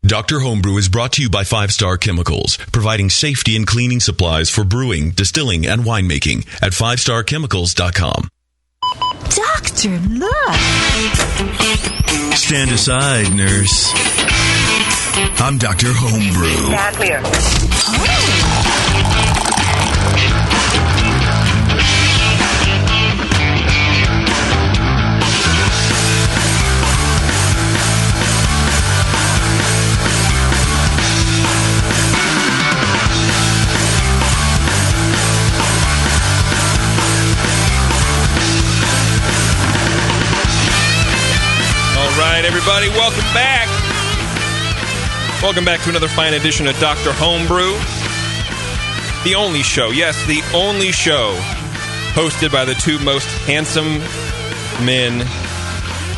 Dr. Homebrew is brought to you by 5 Star Chemicals, providing safety and cleaning supplies for brewing, distilling, and winemaking at 5starchemicals.com. Doctor, look! Stand aside, nurse. I'm Dr. Homebrew. Stand clear. All right, everybody, welcome back. Welcome back to another fine edition of Dr. Homebrew. The only show, yes, the only show hosted by the two most handsome men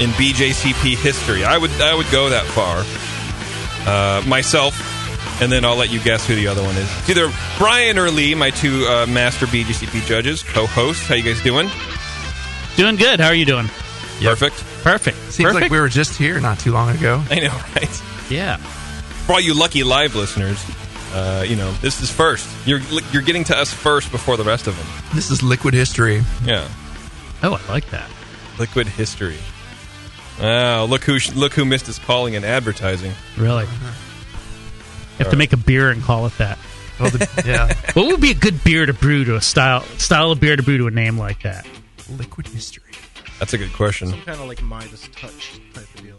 in BJCP history. I would go that far. Myself, and then I'll let you guess who the other one is. It's either Brian or Lee, my two master BJCP judges, co-hosts. How you guys doing? Doing good. How are you doing? Perfect. Perfect. Seems like we were just here not too long ago. I know, right? Yeah. For all you lucky live listeners, this is first. You're getting to us first before the rest of them. This is liquid history. Yeah. Oh, I like that. Liquid history. Oh, look who missed his calling in advertising. Really? You have to make a beer and call it that. Well, yeah. What would be a good beer to brew to a style of beer to brew to a name like that? Liquid history. That's a good question. Some kind of like Midas touch type of deal.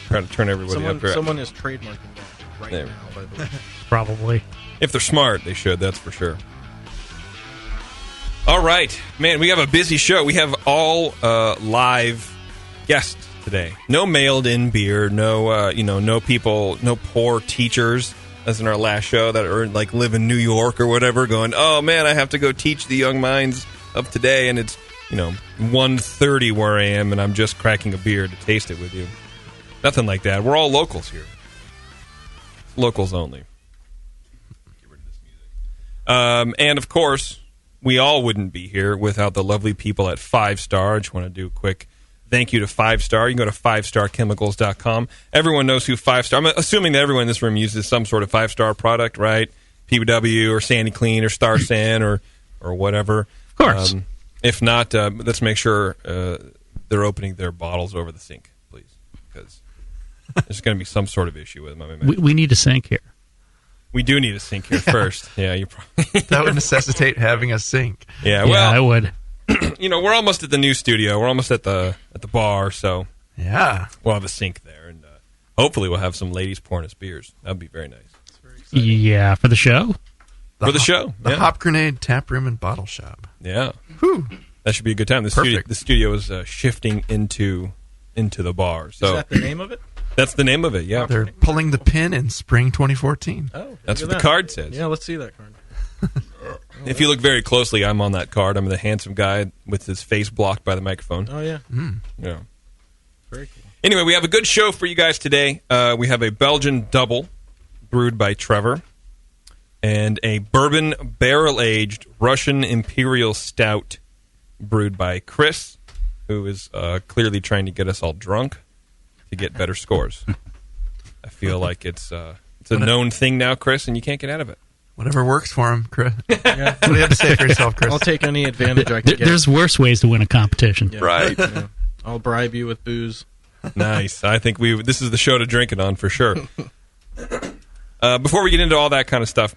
Trying to turn everybody up. Someone is trademarking that right now, by the way. Probably. If they're smart, they should. That's for sure. All right, man. We have a busy show. We have all live guests today. No mailed-in beer. No, no people. No poor teachers, as in our last show, that are like live in New York or whatever, going, "Oh man, I have to go teach the young minds of today," and it's 1:30 where I am, and I'm just cracking a beer to taste it with you. Nothing like that. We're all locals here. Locals only. Get rid of this music. And, of course, we all wouldn't be here without the lovely people at 5 Star. I just want to do a quick thank you to 5 Star. You can go to 5starchemicals.com. Everyone knows who 5 Star... I'm assuming that everyone in this room uses some sort of 5 Star product, right? PBW or Sandy Clean or Star San or whatever. Of course. If not, let's make sure they're opening their bottles over the sink, please, because there's going to be some sort of issue with them. We need a sink here. We do need a sink here first. Yeah, you probably that would necessitate having a sink. Yeah, well, I would. We're almost at the new studio. We're almost at the bar, so yeah, we'll have a sink there, and hopefully we'll have some ladies pouring us beers. That'd be very nice. Yeah, for the show. The show. The Hop Grenade Tap Room and Bottle Shop. Yeah. Whew. That should be a good time. The studio is shifting into the bar. So is that the name of it? That's the name of it, yeah. They're pulling the pin in spring 2014. Oh, that's what the card says. Yeah, let's see that card. If you look very closely, I'm on that card. I'm the handsome guy with his face blocked by the microphone. Oh, yeah. Yeah. Very cool. Anyway, we have a good show for you guys today. We have a Belgian double brewed by Trevor and a bourbon barrel-aged Russian Imperial Stout brewed by Chris, who is clearly trying to get us all drunk to get better scores. I feel like it's a known thing now, Chris, and you can't get out of it. Whatever works for him, Chris. Yeah. What do you have to say for yourself, Chris? I'll take any advantage I can get. There's worse ways to win a competition. Yeah. Right. Yeah. I'll bribe you with booze. Nice. I think this is the show to drink it on for sure. Before we get into all that kind of stuff,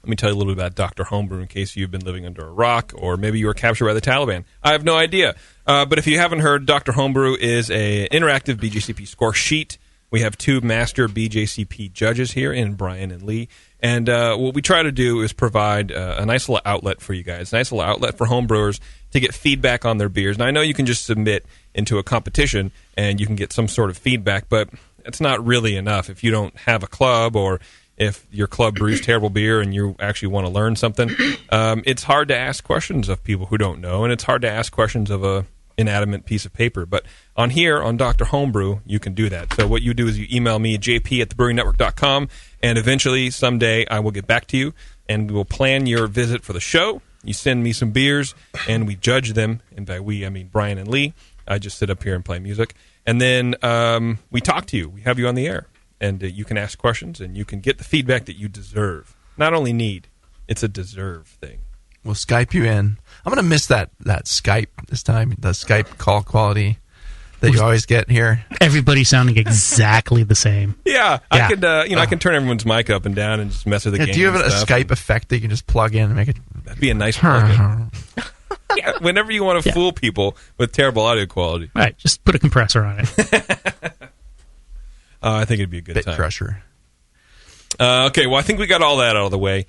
let me tell you a little bit about Dr. Homebrew in case you've been living under a rock or maybe you were captured by the Taliban. I have no idea. But if you haven't heard, Dr. Homebrew is an interactive BJCP score sheet. We have two master BJCP judges here in Brian and Lee. And what we try to do is provide a nice little outlet for you guys, a nice little outlet for homebrewers to get feedback on their beers. Now, I know you can just submit into a competition and you can get some sort of feedback, but it's not really enough if you don't have a club or if your club brews terrible beer and you actually want to learn something. It's hard to ask questions of people who don't know, and it's hard to ask questions of a inanimate piece of paper. But on here, on Dr. Homebrew, you can do that. So what you do is you email me, jp@thebrewingnetwork.com, and eventually, someday, I will get back to you, and we will plan your visit for the show. You send me some beers, and we judge them. And by we, I mean Brian and Lee. I just sit up here and play music. And then we talk to you. We have you on the air. and you can ask questions, and you can get the feedback that you deserve. Not only need, it's a deserve thing. We'll Skype you in. I'm going to miss that Skype this time, the Skype call quality that you always get here. Everybody sounding exactly the same. Yeah. I could, I can turn everyone's mic up and down and just mess with the game. Do you have a stuff. Skype effect that you can just plug in and make it? That'd be a nice plug-in. Yeah, whenever you want to fool people with terrible audio quality. All right, just put a compressor on it. I think it'd be a good Bit time. crusher. Okay, well, I think we got all that out of the way.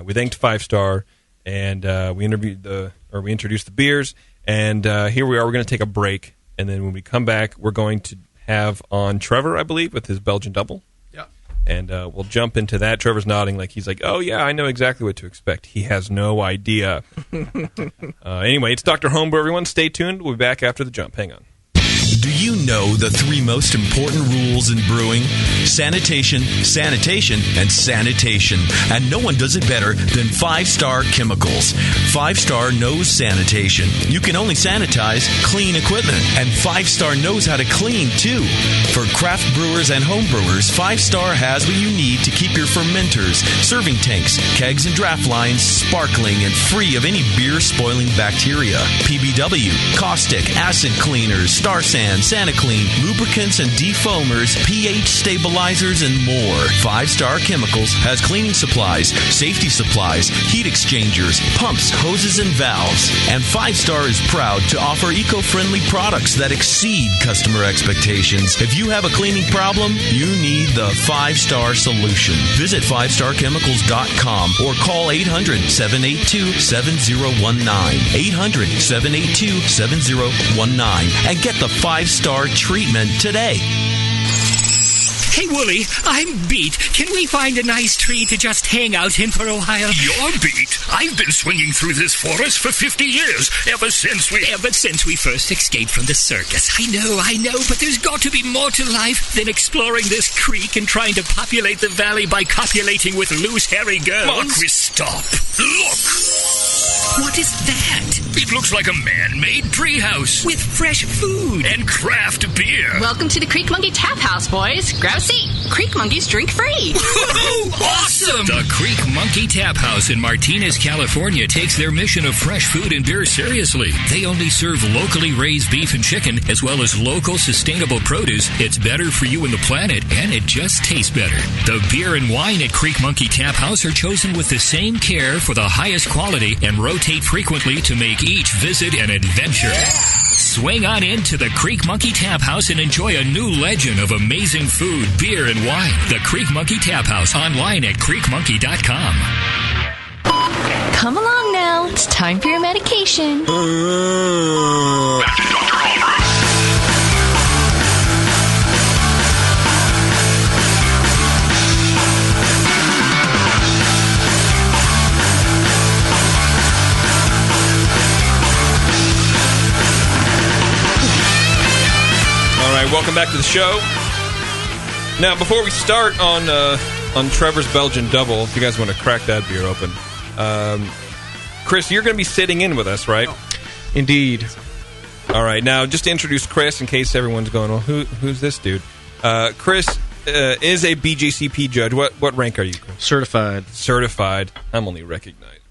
We thanked 5 Star, and we introduced the beers, and here we are. We're going to take a break, and then when we come back, we're going to have on Trevor, I believe, with his Belgian double. Yeah. And we'll jump into that. Trevor's nodding like he's like, oh, yeah, I know exactly what to expect. He has no idea. Anyway, it's Dr. Homebrew, everyone. Stay tuned. We'll be back after the jump. Hang on. Do you know the 3 most important rules in brewing? Sanitation, sanitation, and sanitation. And no one does it better than 5 Star Chemicals. 5 Star knows sanitation. You can only sanitize clean equipment. And 5 Star knows how to clean, too. For craft brewers and home brewers, 5 Star has what you need to keep your fermenters, serving tanks, kegs, and draft lines sparkling and free of any beer-spoiling bacteria. PBW, caustic, acid cleaners, Star Sand, SanaClean, lubricants and defoamers, pH stabilizers, and more. 5 Star Chemicals has cleaning supplies, safety supplies, heat exchangers, pumps, hoses, and valves. And 5 Star is proud to offer eco-friendly products that exceed customer expectations. If you have a cleaning problem, you need the 5 Star solution. Visit 5starchemicals.com or call 800-782-7019. 800-782-7019 and get the 5 Star treatment today. Hey, Wooly, I'm beat. Can we find a nice tree to just hang out in for a while? You're beat. I've been swinging through this forest for 50 years, ever since we first escaped from the circus. I know, but there's got to be more to life than exploring this creek and trying to populate the valley by copulating with loose, hairy girls. Marquis, stop. Look! What is that? It looks like a man-made treehouse. With fresh food. And craft beer. Welcome to the Creek Monkey Tap House, boys. Grab a seat. Creek Monkeys drink free. Awesome! The Creek Monkey Tap House in Martinez, California takes their mission of fresh food and beer seriously. They only serve locally raised beef and chicken, as well as local sustainable produce. It's better for you and the planet, and it just tastes better. The beer and wine at Creek Monkey Tap House are chosen with the same care for the highest quality and rotate frequently to make each visit an adventure. Swing on into the Creek Monkey Tap House and enjoy a new legend of amazing food, beer, and wine. The Creek Monkey Tap House, online at creekmonkey.com. Come along now. It's time for your medication. Back to Dr. Homebrew. All right, welcome back to the show. Now, before we start on Trevor's Belgian Double, if you guys want to crack that beer open, Chris, you're going to be sitting in with us, right? Indeed. All right, now just to introduce Chris, in case everyone's going, well, who's this dude? Chris is a BJCP judge. What rank are you, Chris? Certified. Certified. I'm only recognized.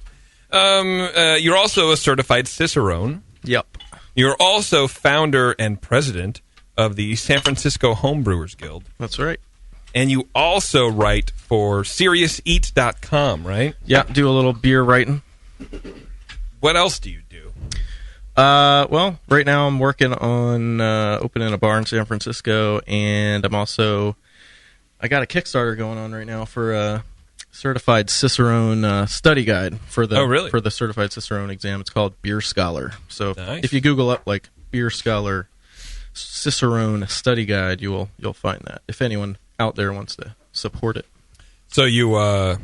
You're also a certified Cicerone. Yep. You're also founder and president of the San Francisco Homebrewers Guild. That's right. And you also write for SeriousEats.com, right? Yeah, do a little beer writing. What else do you do? Well, right now I'm working on opening a bar in San Francisco, and I got a Kickstarter going on right now for a certified Cicerone study guide for the certified Cicerone exam. It's called Beer Scholar. So if you Google up like Beer Scholar Cicerone study guide, you'll find that. If anyone out there wants to support it. So you're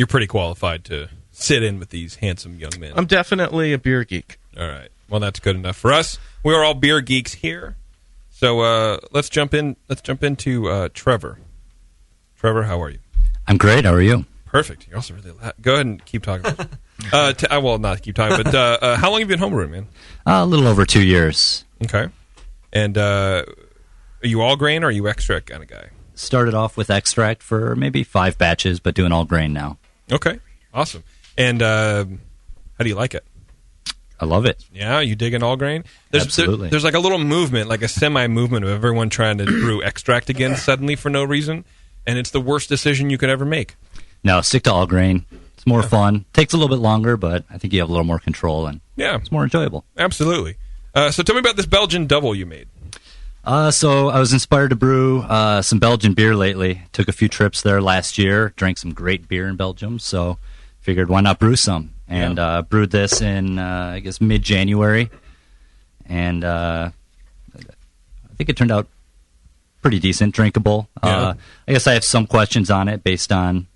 pretty qualified to sit in with these handsome young men. I'm definitely a beer geek. All right. Well, that's good enough for us. We are all beer geeks here. So let's jump into Trevor. Trevor, how are you? I'm great. How are you? Perfect. You're also really loud. Go ahead and keep talking. I will not keep talking, but how long have you been homebrewing, man? A little over 2 years. Okay. And are you all grain or are you extract kind of guy? started off with extract for maybe 5 batches, but doing all grain now. Okay, awesome. And how do you like it? I love it. Yeah, you dig in all grain? Absolutely. There's like a little movement, like a semi-movement of everyone trying to brew extract again suddenly for no reason, and it's the worst decision you could ever make. No, stick to all grain. It's more fun. Takes a little bit longer, but I think you have a little more control, and it's more enjoyable. Absolutely. So tell me about this Belgian double you made. So I was inspired to brew some Belgian beer lately. Took a few trips there last year, drank some great beer in Belgium, so figured why not brew some. And brewed this in, I guess, mid-January. And I think it turned out pretty decent, drinkable. I guess I have some questions on it based on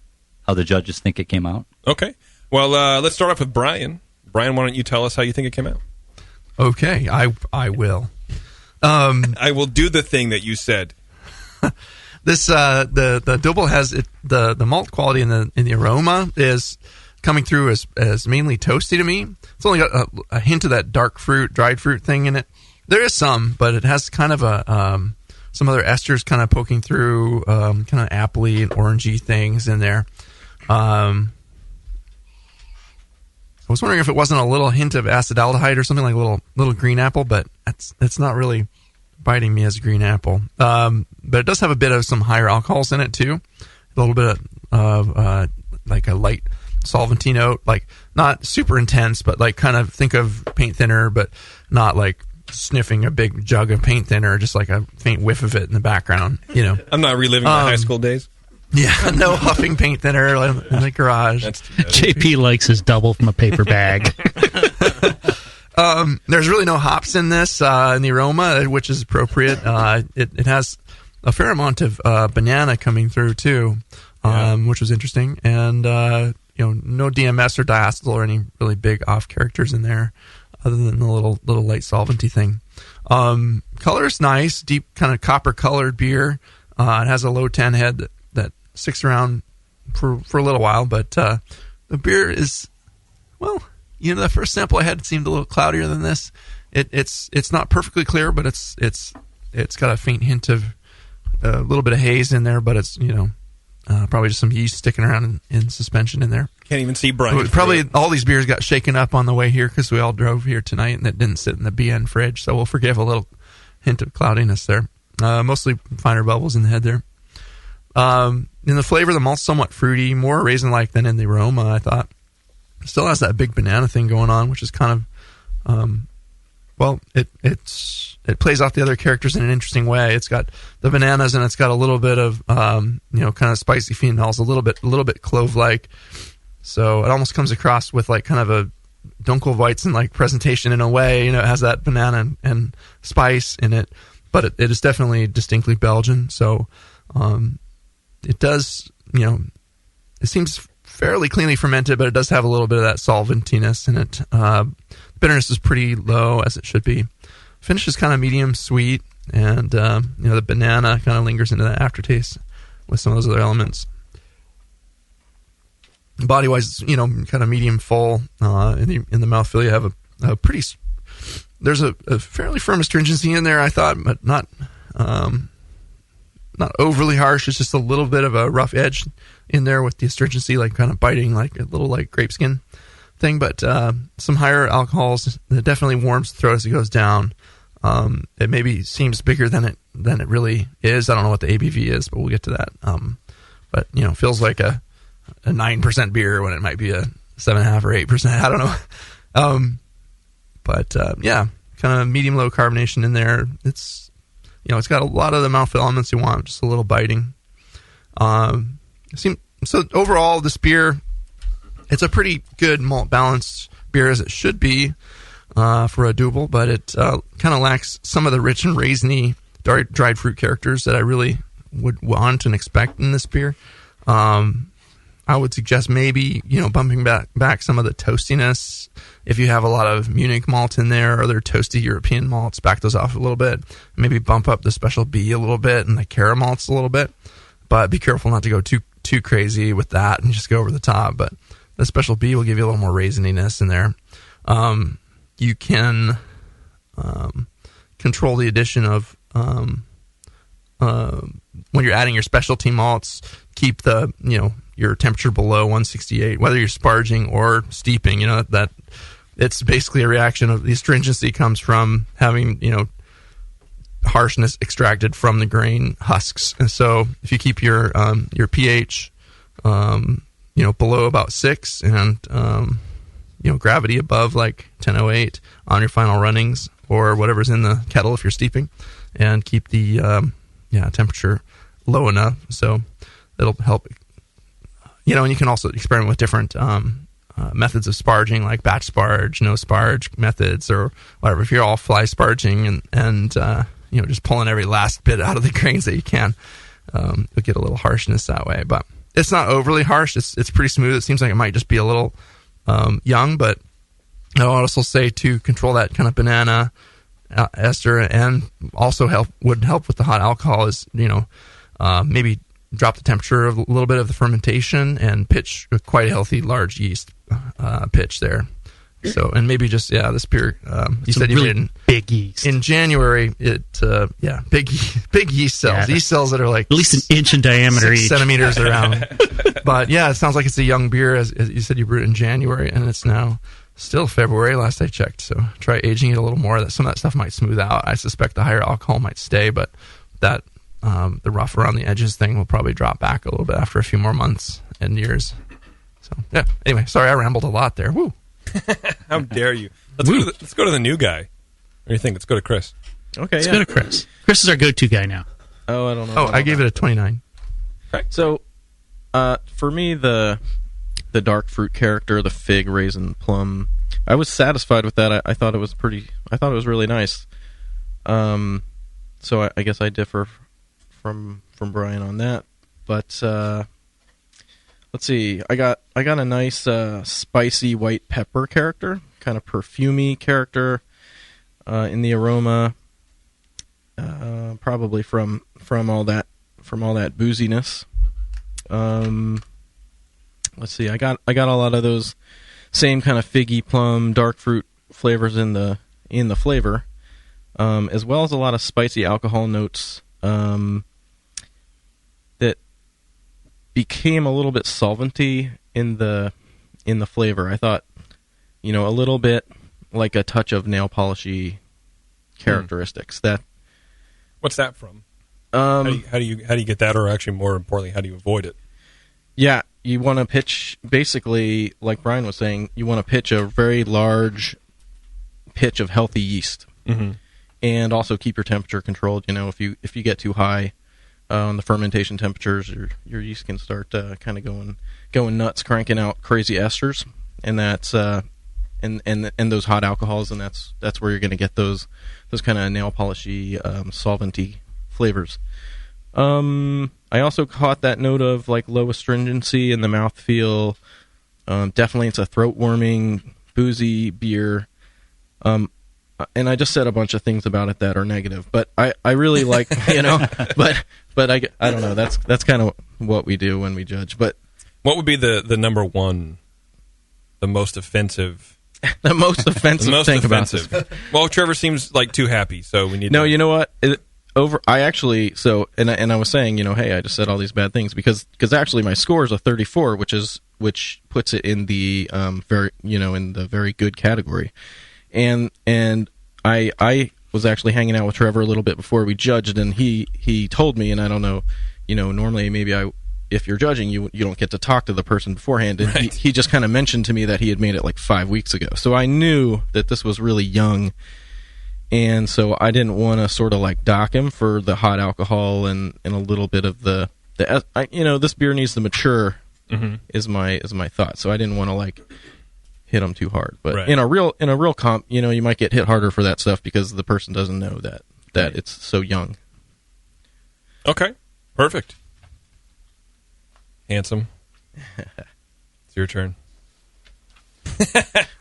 how the judges think it came out. Okay. Well, let's start off with Brian. Brian, why don't you tell us how you think it came out? Okay, I will. I will do the thing that you said. This the double has the malt quality in the aroma is coming through as mainly toasty to me. It's only got a hint of that dark fruit, dried fruit thing in it. There is some, but it has kind of some other esters kind of poking through, kind of appley and orangey things in there. I was wondering if it wasn't a little hint of acetaldehyde or something, like a little green apple, but it's not really biting me as a green apple. But it does have a bit of some higher alcohols in it too. A little bit of like a light solventy note, like not super intense, but like kind of think of paint thinner, but not like sniffing a big jug of paint thinner, just like a faint whiff of it in the background, you know. I'm not reliving my high school days. Yeah, no huffing paint thinner in the garage. JP likes his double from a paper bag. There's really no hops in this, in the aroma, which is appropriate. It has a fair amount of banana coming through too, which was interesting. And no DMS or diacetyl or any really big off characters in there, other than the little light solventy thing. Color is nice, deep kind of copper colored beer. It has a low tan head that sticks around for a little while, but the beer is, well, the first sample I had seemed a little cloudier than this. It's not perfectly clear, but it's got a faint hint of a little bit of haze in there, but it's probably just some yeast sticking around in suspension in there. Can't even see Brian. Probably all these beers got shaken up on the way here because we all drove here tonight and it didn't sit in the BN fridge, so we'll forgive a little hint of cloudiness there. Mostly finer bubbles in the head there. In the flavor, the malt's somewhat fruity, more raisin-like than in the aroma, I thought. It still has that big banana thing going on, which is kind of, it plays off the other characters in an interesting way. It's got the bananas and it's got a little bit of, kind of spicy phenols, a little bit clove-like. So it almost comes across with like kind of a Dunkelweizen like presentation in a way. It has that banana and spice in it, but it is definitely distinctly Belgian. So it does, it seems fairly cleanly fermented, but it does have a little bit of that solventiness in it. Bitterness is pretty low, as it should be. Finish is kind of medium sweet, and the banana kind of lingers into that aftertaste with some of those other elements. Body wise, kind of medium full in the mouthfeel. You have a pretty. There's a fairly firm astringency in there, I thought, but not overly harsh. It's just a little bit of a rough edge in there with the astringency, like kind of biting, like a little like grape skin thing. But some higher alcohols. It definitely warms the throat as it goes down. It maybe seems bigger than it really is. I don't know what the ABV is, but we'll get to that. But feels like a 9% beer when it might be a 7.5 or 8%. I don't know. Kind of medium low carbonation in there. It's it's got a lot of the mouthfeel elements you want, just a little biting. So overall, this beer, it's a pretty good malt balanced beer as it should be for a double, but it kind of lacks some of the rich and raisiny dried fruit characters that I really would want and expect in this beer. I would suggest maybe, bumping back some of the toastiness. If you have a lot of Munich malt in there or other toasty European malts, back those off a little bit. Maybe bump up the Special B a little bit and the Cara malts a little bit. But be careful not to go too crazy with that and just go over the top. But the Special B will give you a little more raisininess in there. You can control the addition of when you're adding your specialty malts, keep the your temperature below 168, whether you're sparging or steeping. That it's basically a reaction of the astringency comes from having harshness extracted from the grain husks. And so if you keep your pH below about 6 and gravity above like 1008 on your final runnings or whatever's in the kettle if you're steeping, and keep the temperature low enough, so it'll help. And you can also experiment with different methods of sparging, like batch sparge, no sparge methods, or whatever. If you're all fly sparging and just pulling every last bit out of the grains that you can, you'll get a little harshness that way. But it's not overly harsh. It's pretty smooth. It seems like it might just be a little young, but I'll also say to control that kind of banana ester, and also would help with the hot alcohol is maybe drop the temperature of a little bit of the fermentation and pitch quite a healthy large yeast pitch there. So, and maybe just this beer you said you made big yeast in January. Big yeast cells, yeast cells that are like at least an inch in diameter, 6 centimeters around. But it sounds like it's a young beer, as you said you brewed it in January, and it's now still February last I checked. So try aging it a little more. That some of that stuff might smooth out. I suspect the higher alcohol might stay, but that the rough around the edges thing will probably drop back a little bit after a few more months and years. So anyway, sorry I rambled a lot there. Woo. How dare you? Let's go to the new guy. What do you think? Let's go to Chris. Okay, let's go to Chris. Chris is our go-to guy now. Oh, I don't know. I gave it a 29. Okay. So, for me, the dark fruit character, the fig, raisin, plum, I was satisfied with that. I thought it was really nice. So I guess I differ from Brian on that. But let's see. I got a nice spicy white pepper character, kind of perfumey character in the aroma. Probably from all that booziness. Let's see. I got a lot of those same kind of figgy, plum, dark fruit flavors in the flavor, as well as a lot of spicy alcohol notes that became a little bit solventy in the flavor. I thought, a little bit like a touch of nail polishy characteristics. That. What's that from? How do you get that, or actually more importantly, how do you avoid it? Yeah, you want to pitch, basically, like Brian was saying, you want to pitch a very large pitch of healthy yeast, and also keep your temperature controlled. If you get too high on the fermentation temperatures, your yeast can start kind of going nuts, cranking out crazy esters, and that's and those hot alcohols, and that's where you're going to get those kind of nail polishy, solventy flavors. I also caught that note of like low astringency in the mouthfeel. Definitely, it's a throat warming, boozy beer. And I just said a bunch of things about it that are negative, but I really like, but I don't know. That's kind of what we do when we judge. But what would be the number one, the most offensive? The most offensive thing about this? Well, Trevor seems like too happy, so we need. No, you know what? I was saying, hey, I just said all these bad things because actually my score is a 34, which puts it in the in the very good category, and I was actually hanging out with Trevor a little bit before we judged, and he told me, and I don't know, normally maybe if you're judging, you don't get to talk to the person beforehand, and right. he just kind of mentioned to me that he had made it like 5 weeks ago, so I knew that this was really young. And so I didn't want to sort of like dock him for the hot alcohol and a little bit of this beer needs to mature, is my thought. So I didn't want to like hit him too hard. But right. in a real comp, you might get hit harder for that stuff because the person doesn't know that right. It's so young. Okay, perfect. Handsome. It's your turn.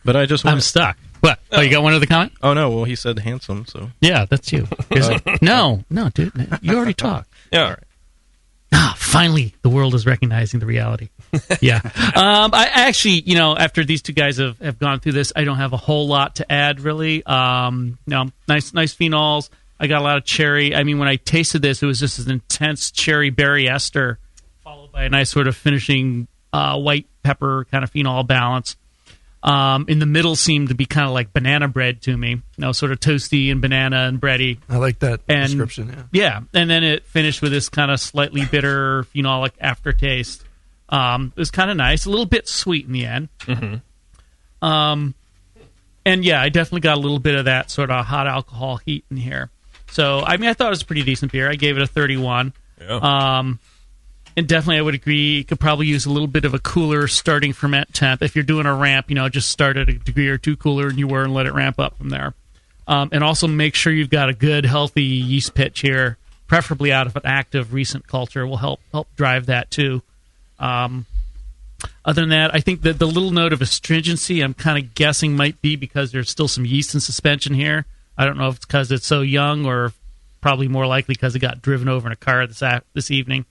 But I'm stuck. What? Oh, you got one other comment? Oh, no. Well, he said handsome, so. Yeah, that's you. Is it? No, dude. You already talked. Yeah. All right. Finally, the world is recognizing the reality. Yeah. I actually, after these two guys have gone through this, I don't have a whole lot to add, really. Nice phenols. I got a lot of cherry. I mean, when I tasted this, it was just an intense cherry berry ester, followed by a nice sort of finishing white pepper kind of phenol balance. In the middle seemed to be kind of like banana bread to me, sort of toasty and banana and bready. I like that description. Yeah, and then it finished with this kind of slightly bitter phenolic aftertaste. It was kind of nice, a little bit sweet in the end. Mm-hmm. And yeah, I definitely got a little bit of that sort of hot alcohol heat in here. So, I mean, I thought it was a pretty decent beer. I gave it a 31. Yeah. And definitely, I would agree, you could probably use a little bit of a cooler starting ferment temp. If you're doing a ramp, just start at a degree or two cooler than you were and let it ramp up from there. And also make sure you've got a good, healthy yeast pitch here, preferably out of an active recent culture will help drive that too. Other than that, I think that the little note of astringency, I'm kind of guessing might be because there's still some yeast in suspension here. I don't know if it's because it's so young or probably more likely because it got driven over in a car this evening.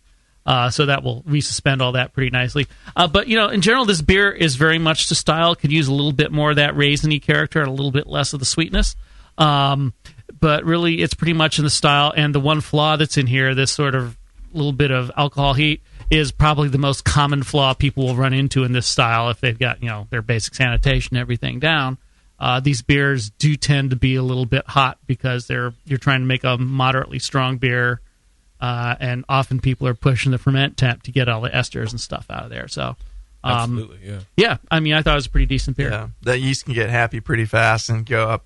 So that will resuspend all that pretty nicely. But, in general, this beer is very much to style. Could use a little bit more of that raisiny character and a little bit less of the sweetness. But really, it's pretty much in the style. And the one flaw that's in here, this sort of little bit of alcohol heat, is probably the most common flaw people will run into in this style if they've got, their basic sanitation and everything down. These beers do tend to be a little bit hot because you're trying to make a moderately strong beer. And often people are pushing the ferment temp to get all the esters and stuff out of there. So, absolutely, yeah. Yeah, I mean, I thought it was a pretty decent beer. Yeah, that yeast can get happy pretty fast and go up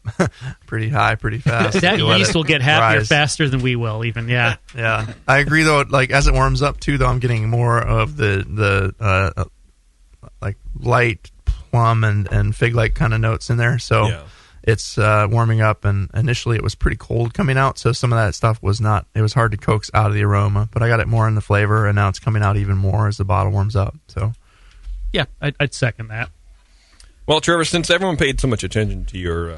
pretty high pretty fast. That yeast will get happier faster than we will, even. Yeah, yeah. I agree though. Like as it warms up too, though, I'm getting more of the like light plum and fig like kind of notes in there. So. Yeah. It's warming up, and initially it was pretty cold coming out, so some of that stuff was not, it was hard to coax out of the aroma, but I got it more in the flavor, and now it's coming out even more as the bottle warms up. So, yeah, I'd second that. Well, Trevor, since everyone paid so much attention to your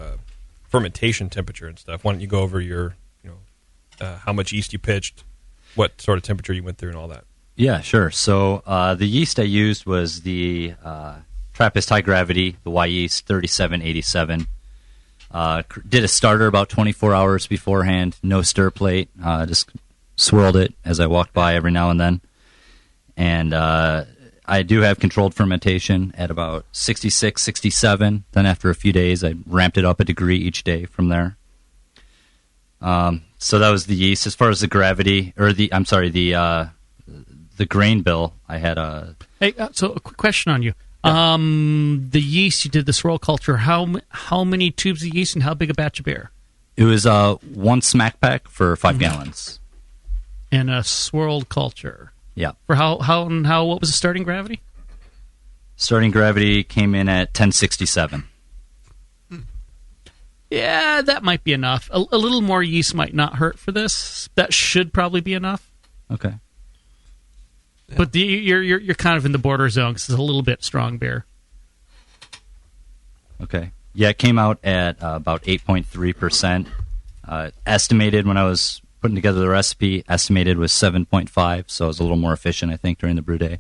fermentation temperature and stuff, why don't you go over your, how much yeast you pitched, what sort of temperature you went through, and all that? Yeah, sure. So the yeast I used was the Trappist High Gravity, the Y yeast 3787. Did a starter about 24 hours beforehand, no stir plate, just swirled it as I walked by every now and then. And I do have controlled fermentation at about 66, 67. Then after a few days, I ramped it up a degree each day from there. So that was the yeast. As far as the gravity, or the grain bill, I had a... Hey, so a quick question on you. Yeah. The yeast, you did the swirl culture. How many tubes of yeast and how big a batch of beer? It was one smack pack for 5 gallons. And a swirled culture. Yeah. For what was the starting gravity? Starting gravity came in at 1067. Yeah, that might be enough. A little more yeast might not hurt for this. That should probably be enough. Okay. Yeah. But you're kind of in the border zone because it's a little bit strong beer. Okay. Yeah, it came out at about 8.3%. Estimated when I was putting together the recipe, estimated was 7.5, so I was a little more efficient, I think, during the brew day.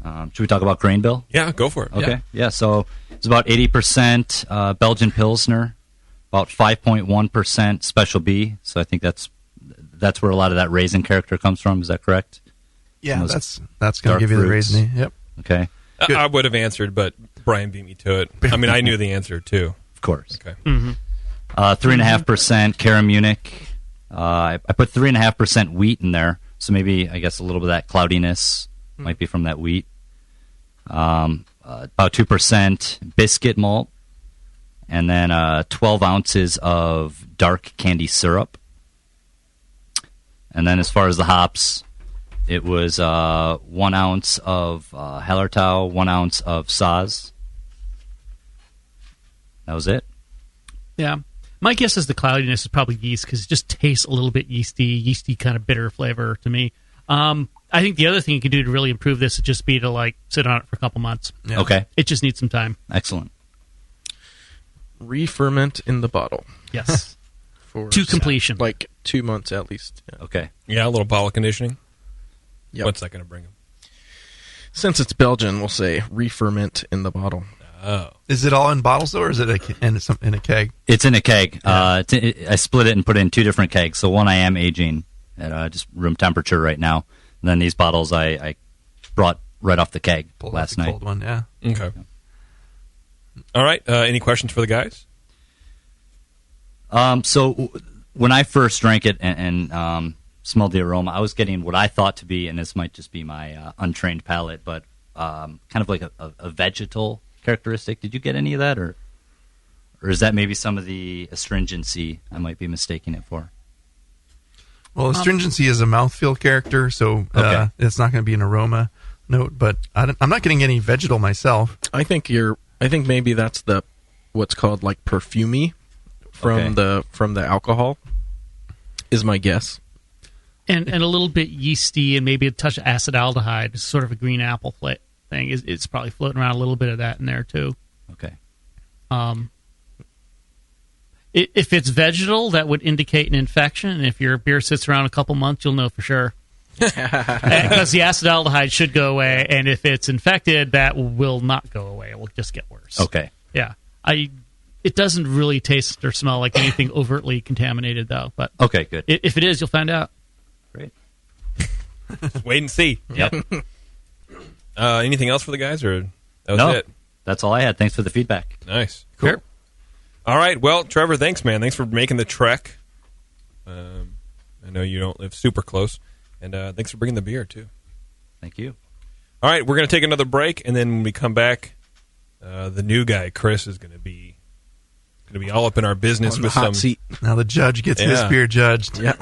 Should we talk about grain bill? Yeah, go for it. Okay. Yeah, so it's about 80% Belgian Pilsner, about 5.1% Special B, so I think that's where a lot of that raisin character comes from. Is that correct? Yeah, that's going to give you the raisiny. Yep. Okay. I would have answered, but Brian beat me to it. I mean, I knew the answer, too. Of course. Okay. Mm-hmm. 3.5% Cara Munich. I put 3.5% wheat in there, so maybe, I guess, a little bit of that cloudiness might be from that wheat. About 2% biscuit malt. And then 12 ounces of dark candy syrup. And then as far as the hops, it was 1 ounce of Hallertau, 1 ounce of Saaz. That was it. Yeah. My guess is the cloudiness is probably yeast because it just tastes a little bit yeasty kind of bitter flavor to me. I think the other thing you could do to really improve this would just be to sit on it for a couple months. Yeah. Okay. It just needs some time. Excellent. Re-ferment in the bottle. Yes. To completion. 2 months at least. Yeah. Okay. Yeah, a little bottle conditioning. Yep. What's that going to bring him? Since it's Belgian, we'll say re-ferment in the bottle. Oh. Is it all in bottles, though, or is it in a keg? It's in a keg. I split it and put it in 2 different kegs. So one I am aging at just room temperature right now. And then these bottles I brought right off the keg last night. Cold one, yeah. Okay. All right. Any questions for the guys? So when I first drank it and smelled the aroma, I was getting what I thought to be, and this might just be my untrained palate, but kind of like a vegetal characteristic. Did you get any of that, or is that maybe some of the astringency I might be mistaking it for? Well, astringency is a mouthfeel character, so it's not going to be an aroma note. But I'm not getting any vegetal myself. I think maybe that's what's called like perfumey from the alcohol. Is my guess. And a little bit yeasty, and maybe a touch of acetaldehyde, sort of a green apple thing. It's probably floating around a little bit of that in there too. Okay. If it's vegetal, that would indicate an infection. And if your beer sits around a couple months, you'll know for sure. Because the acetaldehyde should go away, and if it's infected, that will not go away. It will just get worse. Okay. Yeah. It doesn't really taste or smell like anything overtly contaminated, though. But okay, good. If it is, you'll find out. Great. Wait and see. Yep. Anything else for the guys, or that was it? That's all I had. Thanks for the feedback. Nice. Cool. Sure. All right. Well, Trevor, thanks, man. Thanks for making the trek. I know you don't live super close. And thanks for bringing the beer, too. Thank you. All right. We're going to take another break. And then when we come back, the new guy, Chris, is going to be all up in our business with hot seat. Now the judge gets his beer judged. Yeah.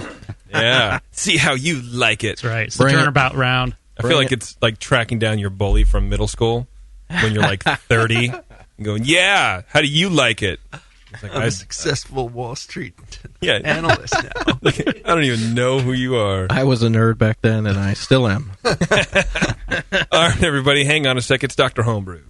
Yeah. See how you like it. That's right. It's the turnabout round. I feel like it's like tracking down your bully from middle school when you're like 30 and going, yeah, how do you like it? It's like, I'm a successful Wall Street analyst now. I don't even know who you are. I was a nerd back then, and I still am. All right, everybody, hang on a sec. It's Dr. Homebrew.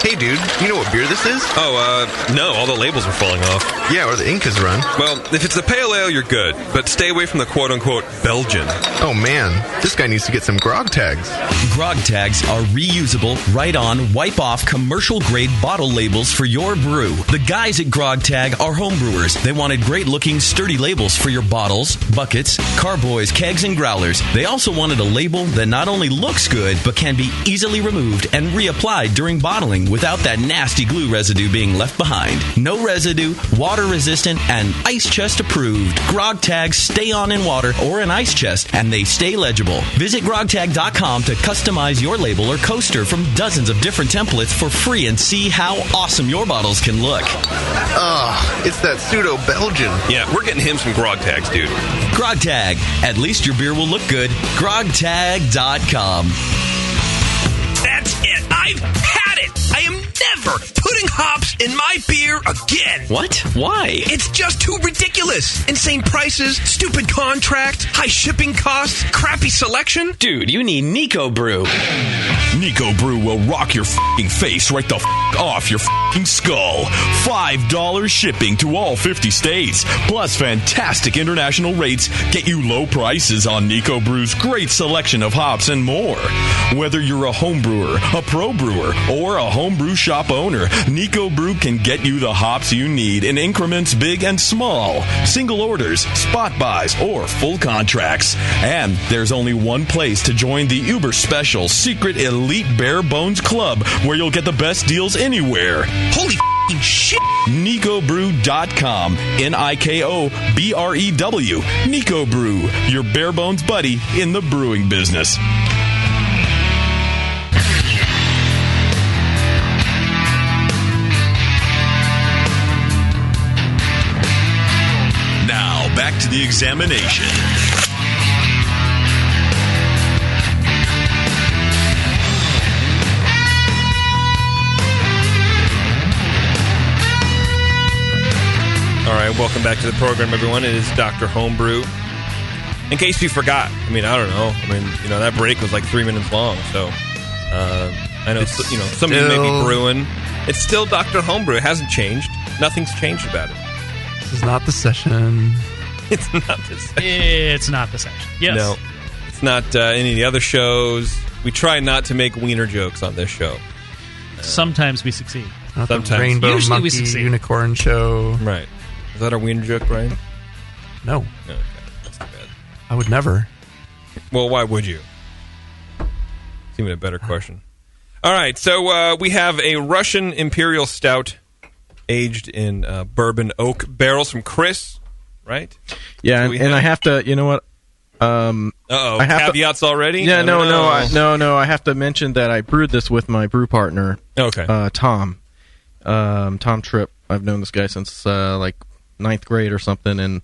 Hey, dude, you know what beer this is? Oh, no, all the labels are falling off. Yeah, or the ink is run. Well, if it's the pale ale, you're good, but stay away from the quote-unquote Belgian. Oh, man, this guy needs to get some grog tags. Grog tags are reusable, write-on, wipe-off, commercial-grade bottle labels for your brew. The guys at Grog Tag are homebrewers. They wanted great-looking, sturdy labels for your bottles, buckets, carboys, kegs, and growlers. They also wanted a label that not only looks good, but can be easily removed and reapplied during bottling without that nasty glue residue being left behind. No residue, water-resistant, and ice chest approved. Grog tags stay on in water or an ice chest, and they stay legible. Visit grogtag.com to customize your label or coaster from dozens of different templates for free and see how awesome your bottles can look. It's that pseudo-Belgian. Yeah, we're getting him some grog tags, dude. Grog Tag. At least your beer will look good. grogtag.com. That's it. I've had it. I am never putting hops in my beer again. What? Why? It's just too ridiculous. Insane prices, stupid contracts, high shipping costs, crappy selection. Dude, you need Nico Brew. Nico Brew will rock your f***ing face right the f*** off your f***ing skull. $5 shipping to all 50 states, plus fantastic international rates get you low prices on Nico Brew's great selection of hops and more. Whether you're a home brewer, a pro brewer, or a homebrew shop owner, Nico Brew can get you the hops you need in increments big and small, single orders, spot buys, or full contracts. And there's only one place to join the uber special secret elite bare bones club where you'll get the best deals anywhere. Holy f***ing shit! NicoBrew.com. NIKOBREW. Nico Brew, your bare bones buddy in the brewing business. Now, back to the examination. All right, welcome back to the program, everyone. It is Dr. Homebrew. In case you forgot, I don't know. That break was like 3 minutes long, so I know, some of you may be brewing. It's still Dr. Homebrew. It hasn't changed. Nothing's changed about it. This is not the session. It's not the session. It's not the session. Yes. No. It's not any of the other shows. We try not to make wiener jokes on this show. Sometimes we succeed. Not the Sometimes. Rainbow Usually we Monkey succeed. Unicorn Show. Right. Is that our wiener joke, Brian? No, No, okay. That's too bad. I would never. Well, why would you? It's even a better question. All right, so we have a Russian Imperial Stout aged in bourbon oak barrels from Chris, right? Yeah, So and I have to, you know what? Uh-oh, caveats already? Yeah, I don't know. no. I have to mention that I brewed this with my brew partner, Okay. Tom. Tom Tripp. I've known this guy since like 9th grade or something, and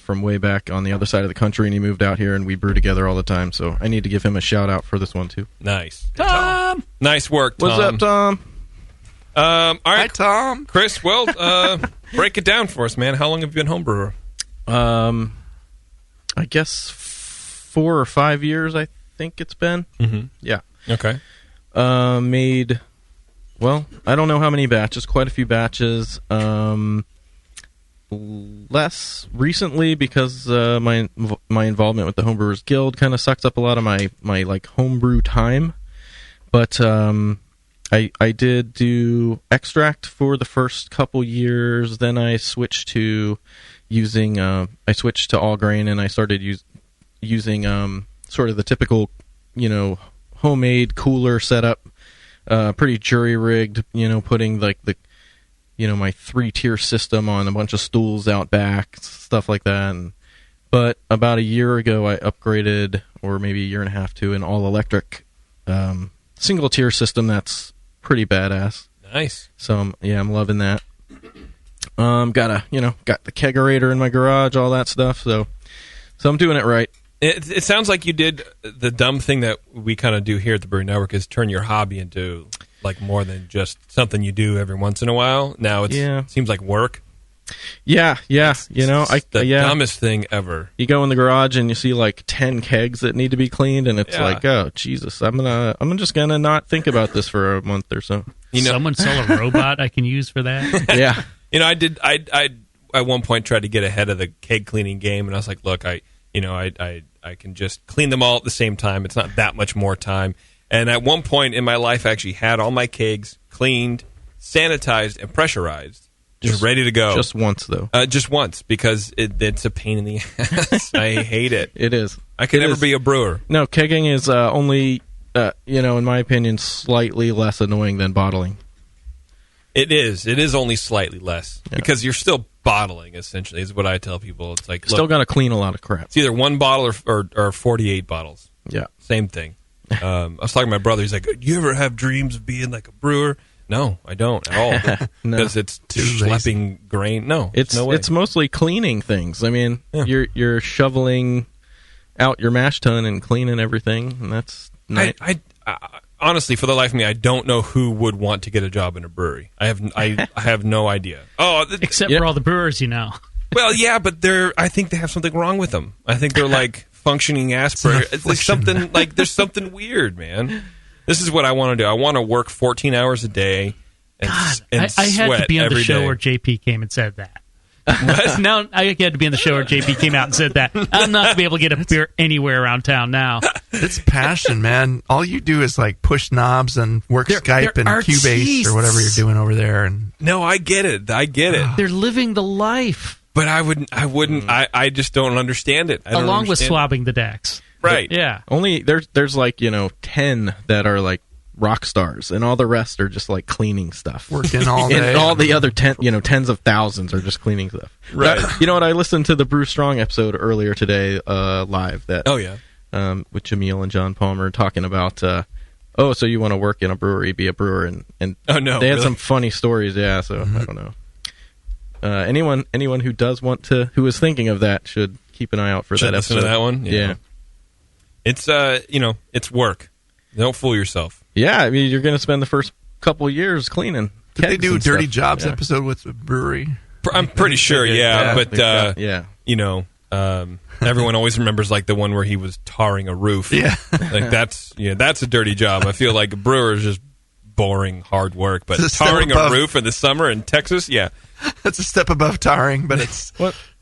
from way back on the other side of the country, and he moved out here, and we brew together all the time. So I need to give him a shout out for this one too. Nice. Tom! Nice work, Tom. What's up, Tom? All right, Hi, Tom. Chris, well, break it down for us, man. How long have you been homebrewer? I guess 4 or 5 years, I think it's been. Mm-hmm. Yeah. Okay. Made, well, I don't know how many batches, quite a few batches. Less recently because my involvement with the Homebrewers Guild kind of sucks up a lot of my like homebrew time. But I did do extract for the first couple years. Then I switched to using all grain, and I started using sort of the typical, homemade cooler setup, pretty jury rigged, putting like the my 3-tier system on a bunch of stools out back, stuff like that. But about a year ago, I upgraded, or maybe a year and a half, to an all-electric single-tier system that's pretty badass. Nice. So, I'm loving that. Got the kegerator in my garage, all that stuff. So I'm doing it right. It sounds like you did the dumb thing that we kind of do here at the Brewery Network, is turn your hobby into like more than just something you do every once in a while. Now it seems like work. Yeah. It's the dumbest thing ever. You go in the garage and you see like 10 kegs that need to be cleaned, and it's like, oh Jesus, I'm just gonna not think about this for a month or so. Someone sell a robot I can use for that? Yeah. I at one point tried to get ahead of the keg cleaning game, and I was like, look, I can just clean them all at the same time. It's not that much more time. And at one point in my life, I actually had all my kegs cleaned, sanitized, and pressurized, just ready to go. Just once, though. Just once, because it's a pain in the ass. I hate it. It is. I could never be a brewer. No, kegging is only, in my opinion, slightly less annoying than bottling. It is. It is only slightly less, because you're still bottling, essentially, is what I tell people. It's like, still got to clean a lot of crap. It's either one bottle or 48 bottles. Yeah. Same thing. I was talking to my brother. He's like, "Do you ever have dreams of being like a brewer?" No, I don't at all. Because it's schlepping grain. No, it's mostly cleaning things. I mean, you're shoveling out your mash tun and cleaning everything, and that's nice. I honestly, for the life of me, I don't know who would want to get a job in a brewery. I have no idea. Except for all the brewers, Well, yeah, but I think they have something wrong with them. I think they're like functioning Asperger. It's like something there's something weird, man. This is what I want to do. I want to work 14 hours a day and I sweat had to be on the show day. where JP came and said that. Now I had to be on the show where JP came out and said that. I'm not going to be able to get a beer anywhere around town now. It's passion, man. All you do is like push knobs and work Skype and Cubase or whatever you're doing over there. And no, I get it. They're living the life. But I wouldn't. I just don't understand it. Along with swabbing the decks. Right. Yeah. Only there's like 10 that are like rock stars, and all the rest are just like cleaning stuff, working all day. And all the other tens of thousands are just cleaning stuff. Right. You know what? I listened to the Brew Strong episode earlier today, live. With Jameel and John Palmer talking about. So you want to work in a brewery, be a brewer, and oh no, they had some funny stories. Yeah. So I don't know. Anyone who who is thinking of that should keep an eye out for that episode. Listen to that one. Yeah. It's it's work. Don't fool yourself. Yeah, I mean, you're going to spend the first couple of years cleaning. Did they do a Dirty Jobs episode with the brewery? I'm pretty sure, but everyone always remembers like the one where he was tarring a roof. Yeah, like that's a dirty job. I feel like a brewer is just boring, hard work, but tarring a roof in the summer in Texas, that's a step above tarring, but it's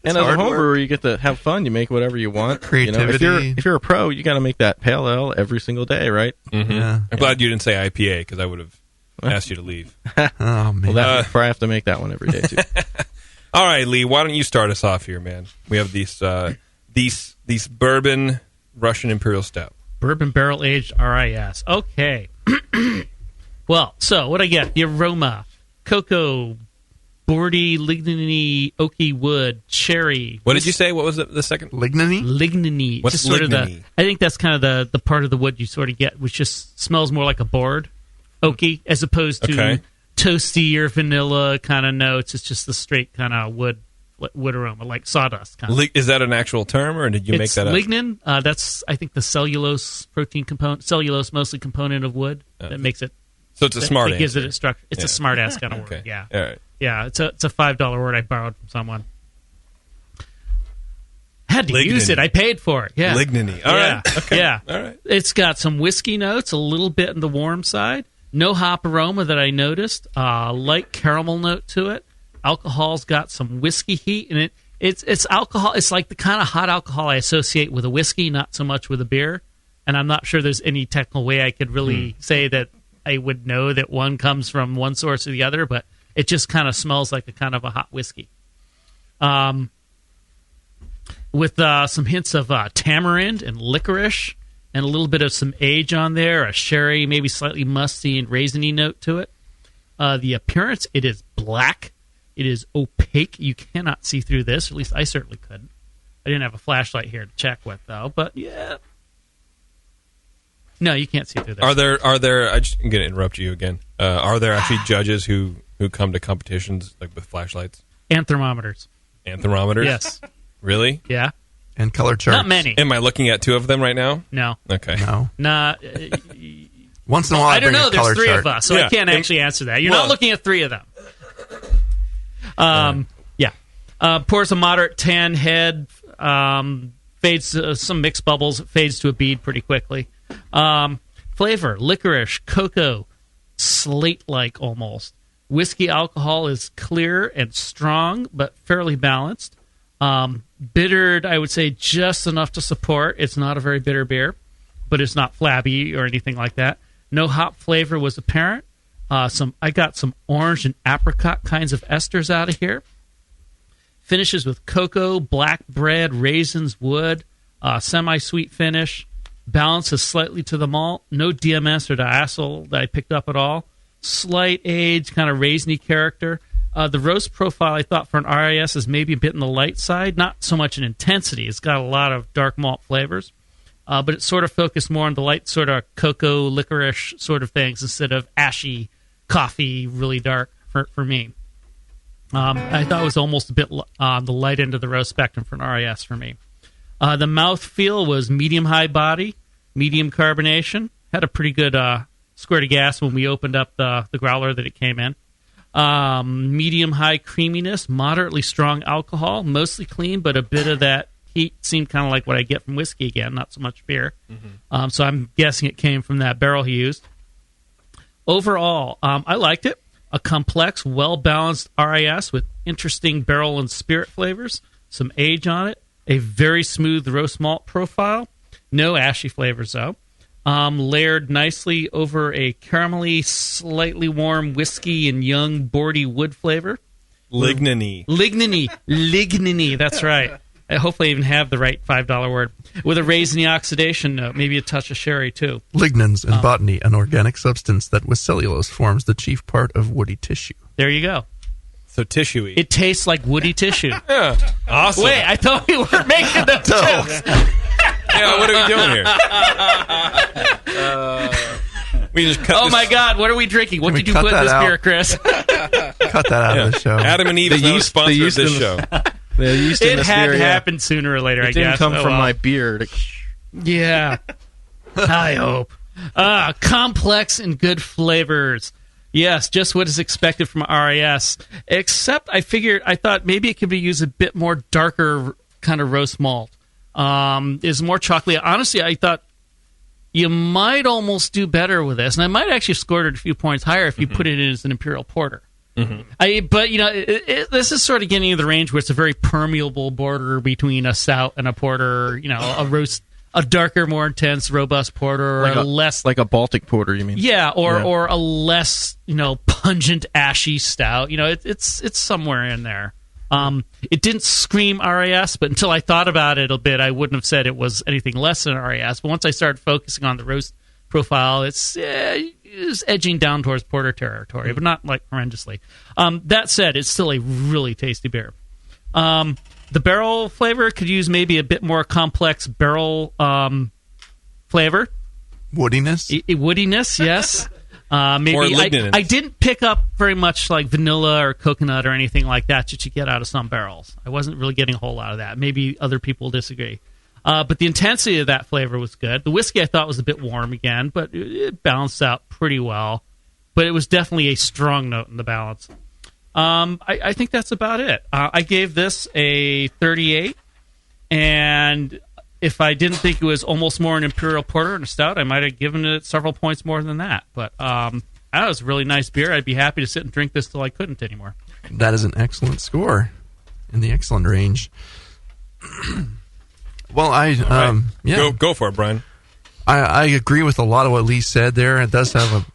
And as a home brewer, you get to have fun. You make whatever you want. Creativity. If you're a pro, you got to make that pale ale every single day, right? Mm-hmm. Yeah. I'm glad you didn't say IPA because I would have asked you to leave. Oh man. Well, I have to make that one every day too. All right, Lee, why don't you start us off here, man? We have these bourbon Russian Imperial Stout. Bourbon barrel aged RIS. Okay. Well, so what I get? The aroma, cocoa, boardy, lignany, oaky wood, cherry. What did you say? What was the second? Lignany? Lignany. What's just sort lignany? Of I think that's kind of the part of the wood you sort of get, which just smells more like a board, oaky, as opposed to toasty or vanilla kind of notes. It's just the straight kind of wood aroma, like sawdust kind of. Is that an actual term, or did you make that up? Lignin. That's, I think, the cellulose protein component, cellulose mostly component of wood that makes it. So it's a smart It gives answer. it its structure. It's a smart ass kind of word. Yeah. All right. Yeah, it's a $5 word I borrowed from someone. Had to Lignany. use it. I paid for it. Yeah. Lignany. All right. Okay. Yeah. All right. It's got some whiskey notes, a little bit in the warm side. No hop aroma that I noticed. Light caramel note to it. Alcohol's got some whiskey heat, and it's alcohol. It's like the kind of hot alcohol I associate with a whiskey, not so much with a beer. And I'm not sure there's any technical way I could really say that I would know that one comes from one source or the other, but it just kind of smells like a kind of a hot whiskey. With some hints of tamarind and licorice and a little bit of some age on there, a sherry, maybe slightly musty and raisiny note to it. The appearance, it is black. It is opaque. You cannot see through this. At least I certainly couldn't. I didn't have a flashlight here to check with, though. But, yeah. No, you can't see through this. Are there? I'm going to interrupt you again. Are there actually judges who come to competitions like with flashlights And thermometers. and thermometers? Yes. Really? Yeah. And color charts. Not many. Am I looking at two of them right now? No. Okay. No. Nah. Once in a while, I don't bring know. a There's color three chart. of us, so I can't actually answer that. You're not looking at three of them. Yeah. Pours a moderate tan head. Fades some mixed bubbles. Fades to a bead pretty quickly. Flavor, licorice, cocoa, slate-like almost. Whiskey alcohol is clear and strong, but fairly balanced. Bittered, I would say, just enough to support. It's not a very bitter beer, but it's not flabby or anything like that. No hop flavor was apparent. I got some orange and apricot kinds of esters out of here. Finishes with cocoa, black bread, raisins, wood, semi-sweet finish. Balances slightly to the malt. No DMS or diacetyl that I picked up at all. Slight age, kind of raisiny character. The roast profile, I thought, for an RIS is maybe a bit on the light side. Not so much in intensity. It's got a lot of dark malt flavors. But it's sort of focused more on the light sort of cocoa, licorice sort of things instead of ashy coffee, really dark for me. I thought it was almost a bit on the light end of the roast spectrum for an RIS for me. The mouthfeel was medium-high body, medium carbonation. Had a pretty good squirt of gas when we opened up the growler that it came in. Medium-high creaminess, moderately strong alcohol, mostly clean, but a bit of that heat seemed kind of like what I get from whiskey again, not so much beer. Mm-hmm. So I'm guessing it came from that barrel he used. Overall, I liked it. A complex, well-balanced RIS with interesting barrel and spirit flavors, some age on it, a very smooth roast malt profile, no ashy flavors though, layered nicely over a caramelly, slightly warm whiskey and young, boardy wood flavor. Lignany, that's right. I hopefully even have the right $5 word. With a raisiny oxidation note, maybe a touch of sherry, too. Lignans in botany, an organic substance that with cellulose forms the chief part of woody tissue. There you go. So tissuey. It tastes like woody tissue. Yeah. Awesome. Wait, I thought we were making those jokes. Yeah, what are we doing here? We just cut my God, what are we drinking? What did you put in this beer, Chris? Cut that out of the show. Adam and Eve is not a sponsor of this show. The yeast in It this had beer, to happen sooner or later, I guess. It didn't come from my beard. Yeah. I hope. Complex and good flavors. Yes, just what is expected from RIS. Except I thought maybe it could be used a bit more darker kind of roast malt. Is more chocolatey. Honestly, I thought you might almost do better with this. And I might actually have scored it a few points higher if you put it in as an Imperial Porter. But this is sort of getting into the range where it's a very permeable border between a stout and a porter. A darker, more intense, robust porter, or like a less like a Baltic porter. You mean? Yeah, or a less pungent, ashy stout. It's somewhere in there. It didn't scream RAS, but until I thought about it a bit, I wouldn't have said it was anything less than RAS. But once I started focusing on the roast profile, it's edging down towards porter territory, but not like horrendously. That said, it's still a really tasty beer. The barrel flavor could use maybe a bit more complex barrel flavor. Woodiness? Woodiness, yes. Maybe I didn't pick up very much like vanilla or coconut or anything like that you get out of some barrels. I wasn't really getting a whole lot of that. Maybe other people disagree. But the intensity of that flavor was good. The whiskey I thought was a bit warm again, but it balanced out pretty well. But it was definitely a strong note in the balance. I think that's about it. I gave this a 38, and if I didn't think it was almost more an Imperial Porter and a Stout, I might have given it several points more than that. But that was a really nice beer. I'd be happy to sit and drink this till I couldn't anymore. That is an excellent score in the excellent range. Well, Go for it, Brian. I agree with a lot of what Lee said there. It does have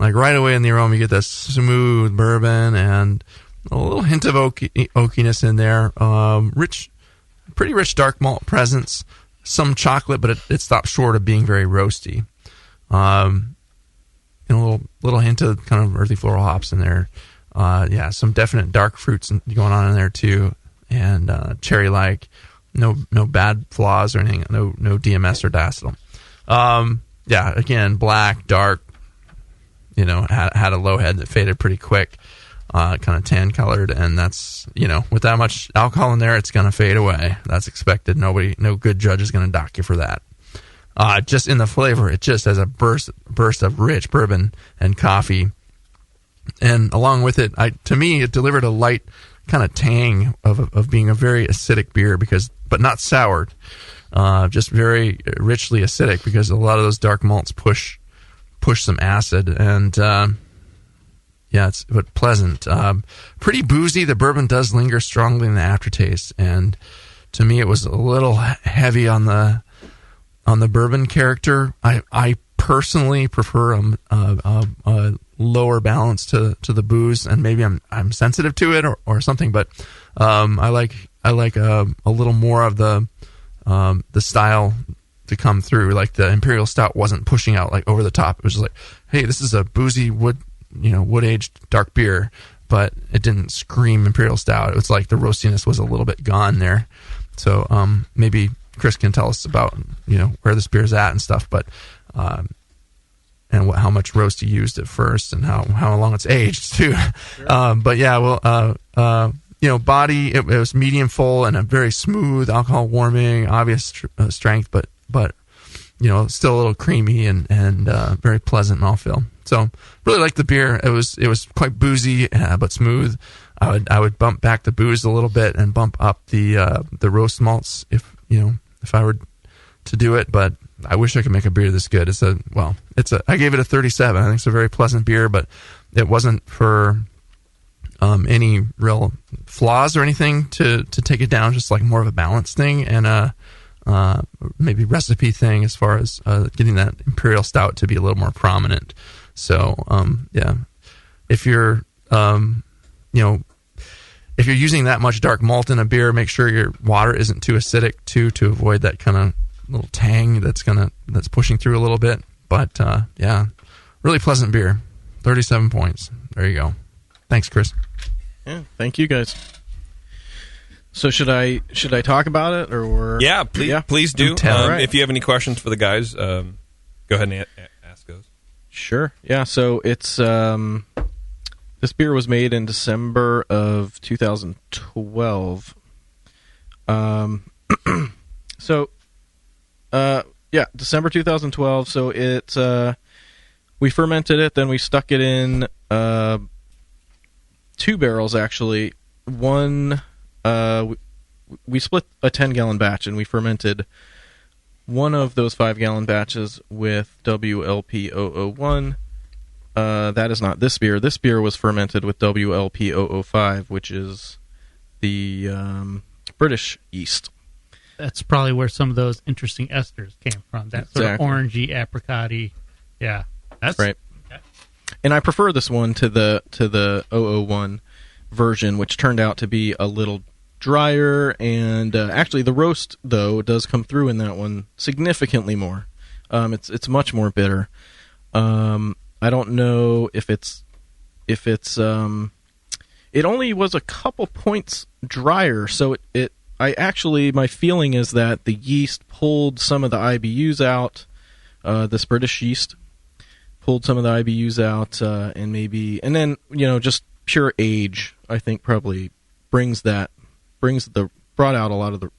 like right away in the aroma, you get that smooth bourbon and a little hint of oakiness in there. Pretty rich dark malt presence. Some chocolate, but it stops short of being very roasty. And a little hint of kind of earthy floral hops in there. Some definite dark fruits going on in there too, and cherry-like. No bad flaws or anything. No DMS or diacetyl. Again, black, dark. Had a low head that faded pretty quick, kind of tan colored, and that's with that much alcohol in there, it's gonna fade away. That's expected. No good judge is gonna dock you for that. Just in the flavor, it just has a burst of rich bourbon and coffee, and along with it, to me, it delivered a light kind of tang of being a very acidic beer but not soured, just very richly acidic because a lot of those dark malts push some acid, and it's but pleasant, pretty boozy. The bourbon does linger strongly in the aftertaste, and to me, it was a little heavy on the bourbon character. I personally prefer a lower balance to the booze, and maybe I'm sensitive to it or something, but I like a little more of the style to come through. Like the Imperial Stout wasn't pushing out like over the top. It was just like, hey, this is a boozy wood aged dark beer, but it didn't scream Imperial Stout. It was like the roastiness was a little bit gone there. So maybe Chris can tell us about where this beer's at and stuff, but and how much roast you used at first and how long it's aged too. Sure. Body, it was medium full and a very smooth alcohol warming, obvious strength, but still a little creamy and very pleasant mouthfeel. So really liked the beer. It was quite boozy, but smooth. I would bump back the booze a little bit and bump up the roast malts if I were to do it, but I wish I could make a beer this good. I gave it a 37. I think it's a very pleasant beer, but it wasn't for any real flaws or anything to take it down, just like more of a balance thing and maybe recipe thing as far as getting that Imperial Stout to be a little more prominent. So if you're if you're using that much dark malt in a beer, make sure your water isn't too acidic too, to avoid that kind of little tang that's pushing through a little bit. But really pleasant beer. 37 points. There you go. Thanks, Chris. Yeah, thank you guys. So should I talk about it or? Yeah, please do. Right. If you have any questions for the guys, go ahead and ask those. Sure. Yeah. So it's this beer was made in December of 2012. December 2012. So it's we fermented it, then we stuck it in 2 barrels actually. One we split a 10-gallon batch, and we fermented one of those 5-gallon batches with WLP 001. that is not this beer. This beer was fermented with WLP005, which is the British yeast. That's probably where some of those interesting esters came from. That sort of orangey, apricot-y. Yeah. That's right. Okay. And I prefer this one to the 001 version, which turned out to be a little drier, and actually the roast, though, does come through in that one significantly more. It's much more bitter. I don't know if it's it only was a couple points drier, so my feeling is that the yeast pulled some of the IBUs out. This British yeast pulled some of the IBUs out, and then just pure age, I think, probably aged out a lot of the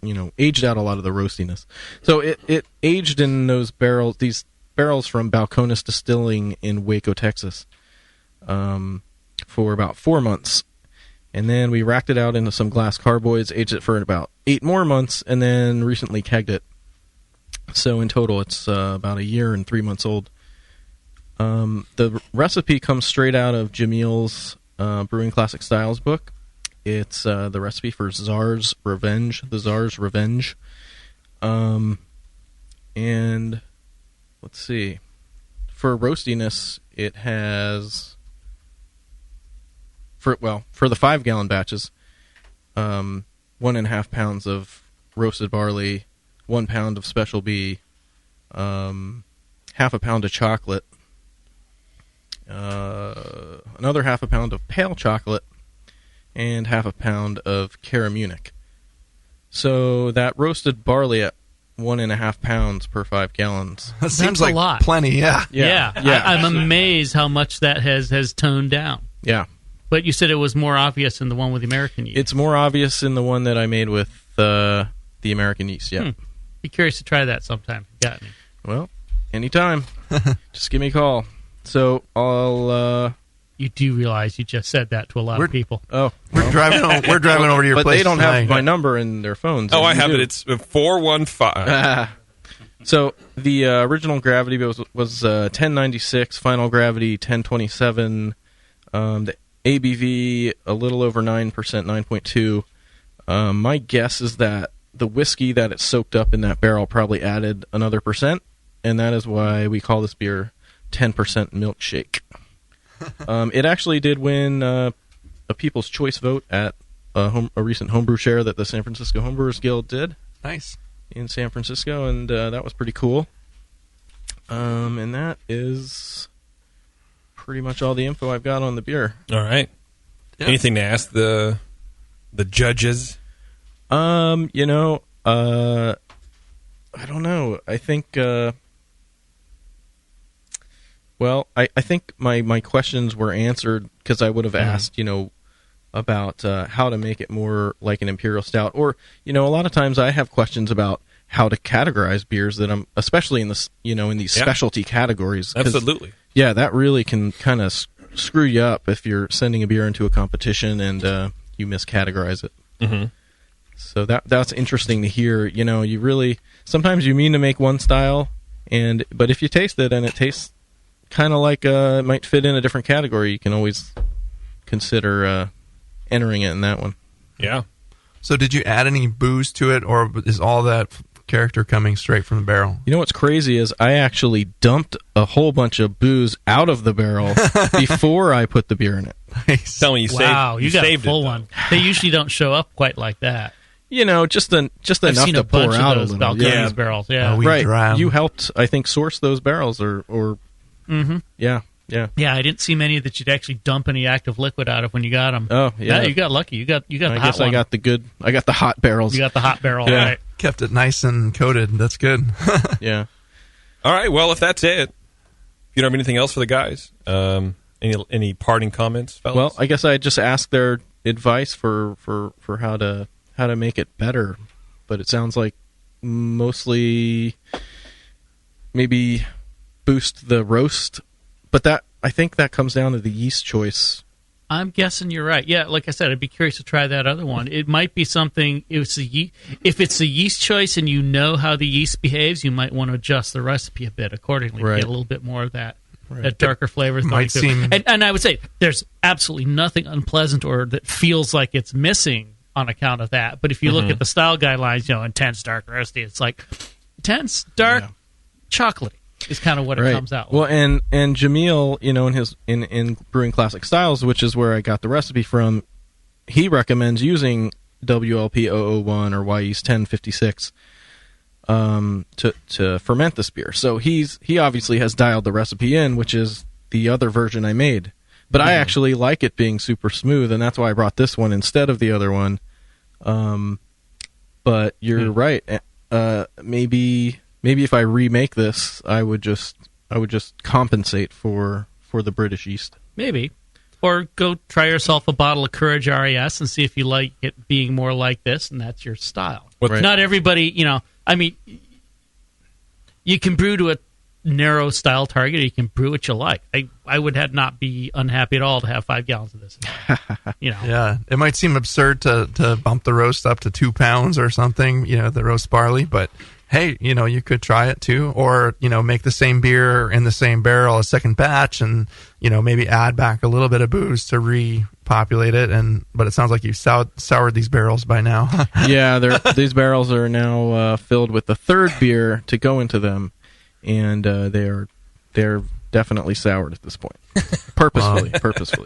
roastiness. So it aged in these barrels from Balcones Distilling in Waco, Texas, for about 4 months. And then we racked it out into some glass carboys, aged it for about 8 more months, and then recently kegged it. So in total, it's about a year and 3 months old. The recipe comes straight out of Jamil's Brewing Classic Styles book. It's the recipe for Tsar's Revenge, the Tsar's Revenge. And let's see. For roastiness, it has... For the 5-gallon batches, 1.5 pounds of roasted barley, 1 pound of special B, half a pound of chocolate, another half a pound of pale chocolate, and half a pound of Caramunic. So that roasted barley at 1.5 pounds per 5 gallons. That seems like a lot. Plenty, yeah. I'm amazed how much that has toned down. Yeah. But you said it was more obvious in the one with the American yeast. It's more obvious in the one that I made with the American yeast, yeah. Be curious to try that sometime. Got me. Well, anytime. Just give me a call. So I'll... You do realize you just said that to a lot of people. Oh. We're driving over to your but place they don't tonight. have my number in their phones. Oh, I have it. It's 415. So the original gravity was 1096, final gravity 1027, the ABV a little over 9%, 9.2. My guess is that the whiskey that it soaked up in that barrel probably added another percent, and that is why we call this beer 10% milkshake. It actually did win a People's Choice vote at a recent homebrew share that the San Francisco Homebrewers Guild did. Nice. In San Francisco, and that was pretty cool. And that is pretty much all the info I've got on the beer. All right. Yeah. Anything to ask the judges? I don't know. I think I think my questions were answered because I would have asked, about how to make it more like an Imperial Stout. Or, a lot of times I have questions about how to categorize beers that I'm, especially in this, in these specialty categories. Absolutely. Yeah, that really can kind of screw you up if you're sending a beer into a competition and you miscategorize it. Mm-hmm. So that's interesting to hear. You really, sometimes you mean to make one style, but if you taste it and it tastes kind of like it might fit in a different category, you can always consider entering it in that one. Yeah. So did you add any booze to it, or is all that character coming straight from the barrel? You know what's crazy is I actually dumped a whole bunch of booze out of the barrel before I put the beer in it. Nice. Tell me you saved. Wow, you got a saved full one. They usually don't show up quite like that. Just enough to pour out a little. Balcones barrels. Yeah, right. You helped, I think, source those barrels, or mm-hmm. Yeah. Yeah, I didn't see many that you'd actually dump any active liquid out of when you got them. Oh, yeah. You got lucky. You got the hot one. I guess I got the hot barrels. You got the hot barrel, yeah. right. Kept it nice and coated. That's good. Yeah. All right, well, if that's it, if you don't have anything else for the guys, any parting comments, fellas? Well, I guess I just asked their advice for how to make it better, but it sounds like mostly maybe boost the roast. But I think that comes down to the yeast choice. I'm guessing you're right. Yeah, like I said, I'd be curious to try that other one. It might be something. If it's a yeast choice and you know how the yeast behaves, you might want to adjust the recipe a bit accordingly. Right. Get a little bit more of that a darker flavor. Might seem... and I would say there's absolutely nothing unpleasant or that feels like it's missing on account of that. But if you look at the style guidelines, intense, dark, roasty, it's like intense, dark, chocolatey is kind of what it comes out with. Well, and Jamil, in Brewing Classic Styles, which is where I got the recipe from, he recommends using WLP 001 or Yeast 1056 to ferment this beer. So he obviously has dialed the recipe in, which is the other version I made. But I actually like it being super smooth, and that's why I brought this one instead of the other one. But you're right. Maybe if I remake this, I would just compensate for the British yeast. Maybe. Or go try yourself a bottle of Courage RES and see if you like it being more like this, and that's your style. Not everybody, you can brew to a narrow style target, or you can brew what you like. I would not be unhappy at all to have 5 gallons of this. Yeah, it might seem absurd to bump the roast up to 2 pounds or something, the roast barley, but hey, you could try it too, or make the same beer in the same barrel a second batch, and maybe add back a little bit of booze to repopulate it. But it sounds like you've soured these barrels by now. Yeah, these barrels are now filled with the third beer to go into them, and they're definitely soured at this point, purposefully.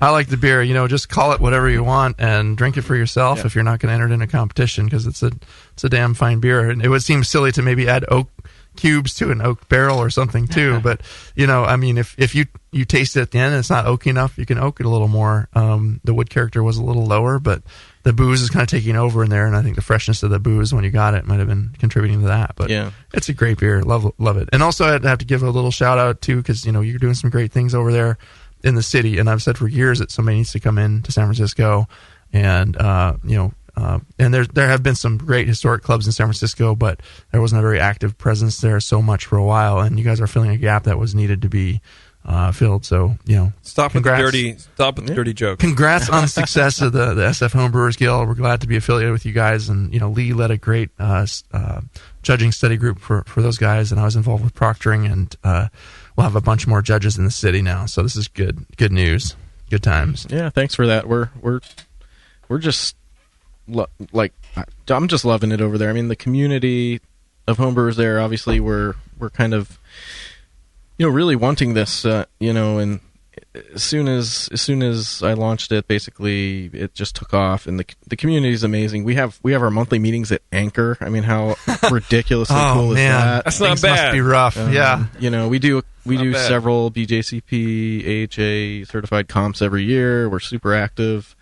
I like the beer. Just call it whatever you want and drink it for yourself if you're not going to enter it in a competition, because it's a damn fine beer. And it would seem silly to maybe add oak cubes to an oak barrel or something too. But if you taste it at the end and it's not oaky enough, you can oak it a little more. The wood character was a little lower, but the booze is kind of taking over in there, and I think the freshness of the booze when you got it might have been contributing to that. But it's a great beer. Love it. And also I'd have to give a little shout out too, because you're doing some great things over there in the city, and I've said for years that somebody needs to come in to San Francisco, and and there have been some great historic clubs in San Francisco, but there wasn't a very active presence there so much for a while, and you guys are filling a gap that was needed to be filled. So stop with the dirty joke. Congrats on the success of the SF Homebrewers Guild. We're glad to be affiliated with you guys, and Lee led a great judging study group for those guys, and I was involved with proctoring, and we'll have a bunch more judges in the city now. So this is good news, good times. Yeah, thanks for that. We're just I'm just loving it over there. I mean, the community of homebrewers there, obviously, we're kind of really wanting this, and as soon as I launched it, basically it just took off, and the community is amazing. We have our monthly meetings at Anchor. I mean, how ridiculously cool is that? That's not bad. Must be rough. We do several BJCP, AHA certified comps every year. We're super active.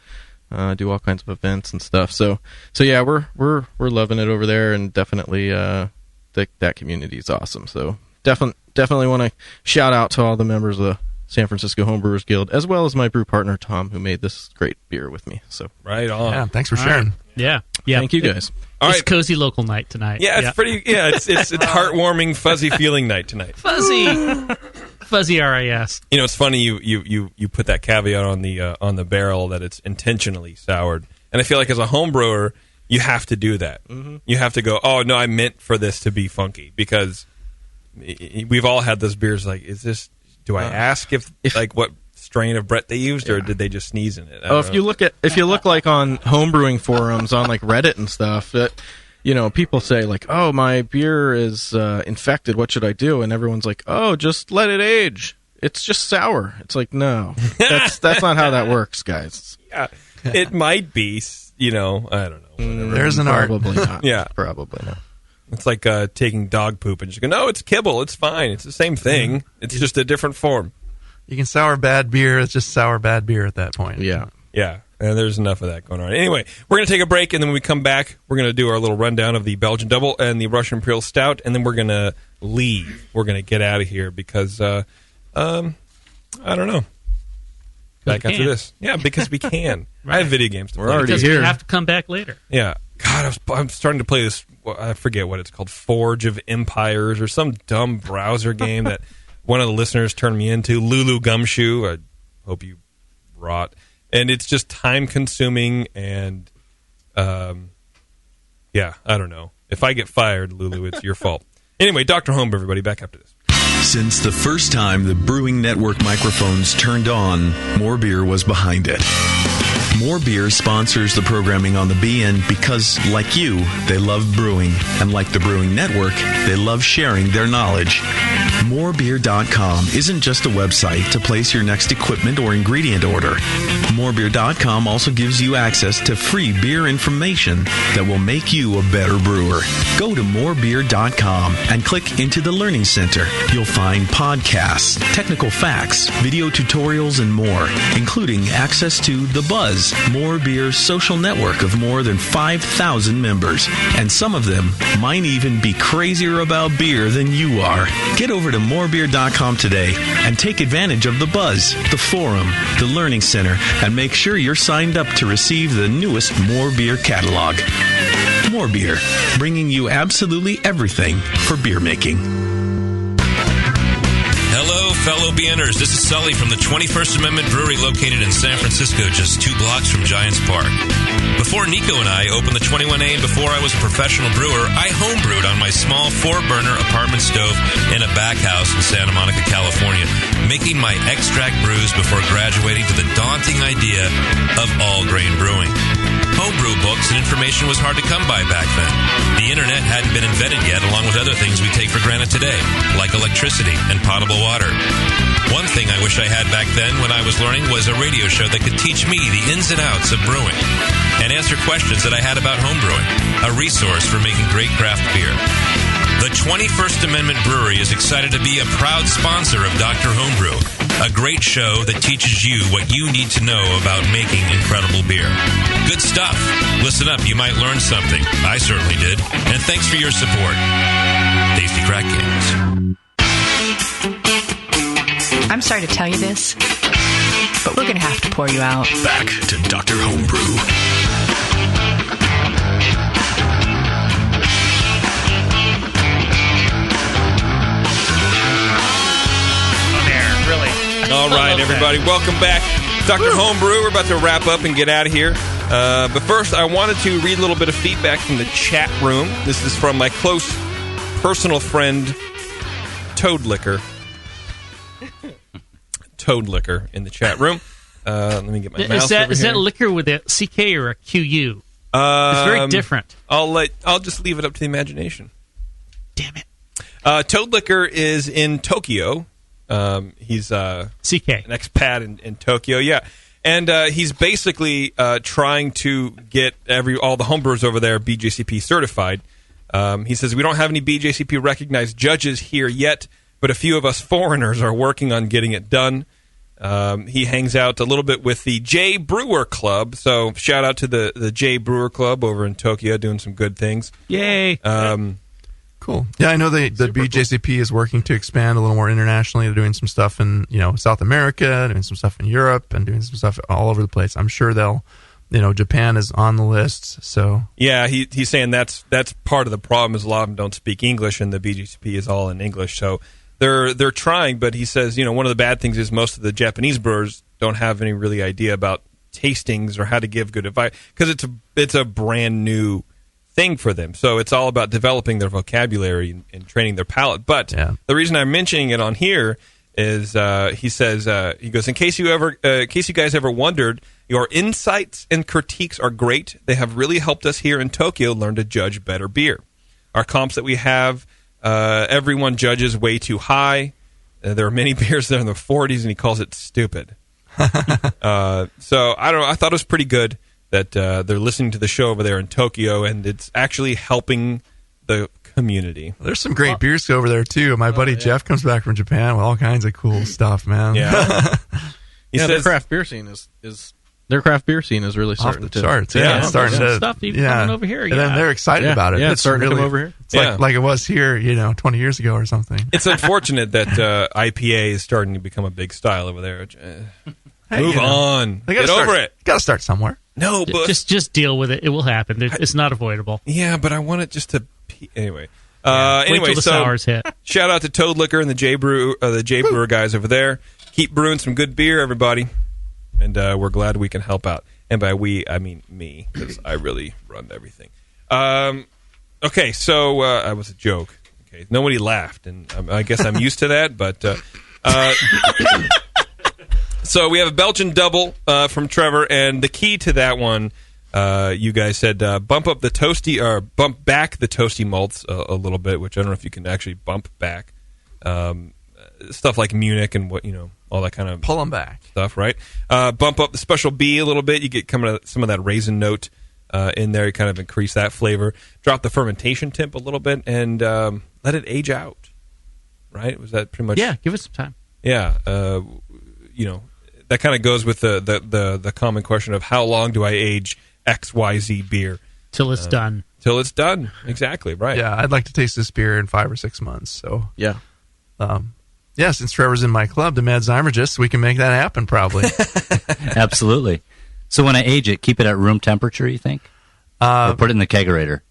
Do all kinds of events and stuff. So yeah, we're loving it over there, and definitely that community is awesome. So definitely want to shout out to all the members of the San Francisco Homebrewers Guild, as well as my brew partner Tom, who made this great beer with me. So right on. Yeah, thanks for sharing. Right. Yeah. Thank you guys. It's cozy local night tonight. Yeah, it's pretty. Yeah, it's heartwarming, fuzzy feeling night tonight. Fuzzy RAS. It's funny you put that caveat on the barrel that it's intentionally soured, and I feel like as a home brewer you have to do that. Mm-hmm. You have to go, oh no, I meant for this to be funky, because we've all had those beers like, is this? Do I ask if like what strain of Brett they used, or did they just sneeze in it? If you look like on homebrewing forums on like Reddit and stuff, people say like, oh, my beer is infected, what should I do? And everyone's like, oh, just let it age. It's just sour. It's like, no, that's not how that works, guys. Yeah, it might be. I don't know. There's an art. Probably not. Yeah, probably not. It's like taking dog poop and just go, no, it's kibble. It's fine. It's the same thing. It's just a different form. You can sour bad beer. It's just sour bad beer at that point. Yeah. And there's enough of that going on. Anyway, we're going to take a break, and then when we come back, we're going to do our little rundown of the Belgian Double and the Russian Imperial Stout, and then we're going to leave. We're going to get out of here because, I don't know. Back after this. Yeah, because we can. Right. I have video games to play. We're already because here. We have to come back later. Yeah. God, I'm starting to play this, I forget what it's called, Forge of Empires, or some dumb browser game that one of the listeners turned me into, Lulu Gumshoe. I hope you rot. And it's just time-consuming, and, I don't know. If I get fired, Lulu, it's your fault. Anyway, Dr. Homebrew, everybody, back after this. Since the first time the Brewing Network microphones turned on, More Beer was behind it. More Beer sponsors the programming on the BN because, like you, they love brewing. And like the Brewing Network, they love sharing their knowledge. Morebeer.com isn't just a website to place your next equipment or ingredient order. Morebeer.com also gives you access to free beer information that will make you a better brewer. Go to morebeer.com and click into the Learning Center. You'll find podcasts, technical facts, video tutorials, and more, including access to The Buzz, More Beer's social network of more than 5,000 members. And some of them might even be crazier about beer than you are. Get over to morebeer.com today and take advantage of The Buzz, the forum, the Learning Center, and make sure you're signed up to receive the newest More Beer catalog. More Beer, bringing you absolutely everything for beer making. Hello, fellow BNers. This is Sully from the 21st Amendment Brewery located in San Francisco, just 2 blocks from Giants Park. Before Nico and I opened the 21A and before I was a professional brewer, I homebrewed on my small 4-burner apartment stove in a back house in Santa Monica, California, making my extract brews before graduating to the daunting idea of all-grain brewing. Homebrew books and information was hard to come by back then. The internet hadn't been invented yet, along with other things we take for granted today, like electricity and potable water. One thing I wish I had back then when I was learning was a radio show that could teach me the ins and outs of brewing and answer questions that I had about homebrewing, a resource for making great craft beer. The 21st Amendment Brewery is excited to be a proud sponsor of Dr. Homebrew, a great show that teaches you what you need to know about making incredible beer. Good stuff. Listen up, you might learn something. I certainly did. And thanks for your support. Tasty Crack Kings. I'm sorry to tell you this, but we're going to have to pour you out. Back to Dr. Homebrew. All right, everybody, welcome back. Dr. Homebrew, we're about to wrap up and get out of here. But first, I wanted to read a little bit of feedback from the chat room. This is from my close personal friend, Toad Liquor. Toad Liquor in the chat room. Let me get my mouse over here. Is that liquor with a CK or a QU? It's very different. I'll just leave it up to the imagination. Damn it. Toad Liquor is in Tokyo. He's CK, an expat in Tokyo, yeah, and he's basically trying to get all the homebrewers over there BJCP certified. He says we don't have any BJCP recognized judges here yet, but a few of us foreigners are working on getting it done. He hangs out a little bit with the J Brewer Club, so shout out to the J Brewer Club over in Tokyo, doing some good things. Yay! Cool. Yeah, I know the BJCP is working to expand a little more internationally. They're doing some stuff in South America, doing some stuff in Europe, and doing some stuff all over the place. I'm sure they'll, Japan is on the list. So yeah, he's saying that's part of the problem is a lot of them don't speak English, and the BJCP is all in English. So they're trying, but he says one of the bad things is most of the Japanese brewers don't have any really idea about tastings or how to give good advice because it's a brand new thing for them. So it's all about developing their vocabulary and training their palate. But the reason I'm mentioning it on here is he says he goes, in case you guys ever wondered, your insights and critiques are great. They have really helped us here in Tokyo learn to judge better beer. Our comps that we have, everyone judges way too high. There are many beers that are in the 40s, and he calls it stupid. So I don't know. I thought it was pretty good that they're listening to the show over there in Tokyo, and it's actually helping the community. There's some great beers over there, too. My buddy Jeff comes back from Japan with all kinds of cool stuff, man. Yeah. Their craft beer scene is really starting off the charts. Yeah, it's starting to stuff even coming over here. And then they're excited about it. Yeah, it's starting to come over here. It's like it was here, 20 years ago or something. It's unfortunate that IPA is starting to become a big style over there. Move on. Get over it. Got to start somewhere. No, but just deal with it. It will happen. It's not avoidable. Yeah, but I want it just to anyway. Wait till the sours hit. Shout out to Toad Liquor and the J Brewer guys over there. Keep brewing some good beer, everybody, and we're glad we can help out. And by we, I mean me, because I really run everything. Okay, so I was a joke. Okay, nobody laughed, and I guess I'm used to that. But so we have a Belgian double from Trevor, and the key to that one, you guys said bump back the toasty malts a little bit, which I don't know if you can actually bump back. Stuff like Munich and all that kind of pull them back stuff, right? Bump up the Special B a little bit. You get some of that raisin note in there. You kind of increase that flavor. Drop the fermentation temp a little bit and let it age out. Right? Was that pretty much? Yeah, give it some time. Yeah, that kind of goes with the common question of how long do I age XYZ beer till it's done. Till it's done, exactly right. Yeah, I'd like to taste this beer in 5 or 6 months. So yeah. Since Trevor's in my club, the Mad Zymergist, we can make that happen probably. Absolutely. So when I age it, keep it at room temperature, you think? Or put it in the kegerator?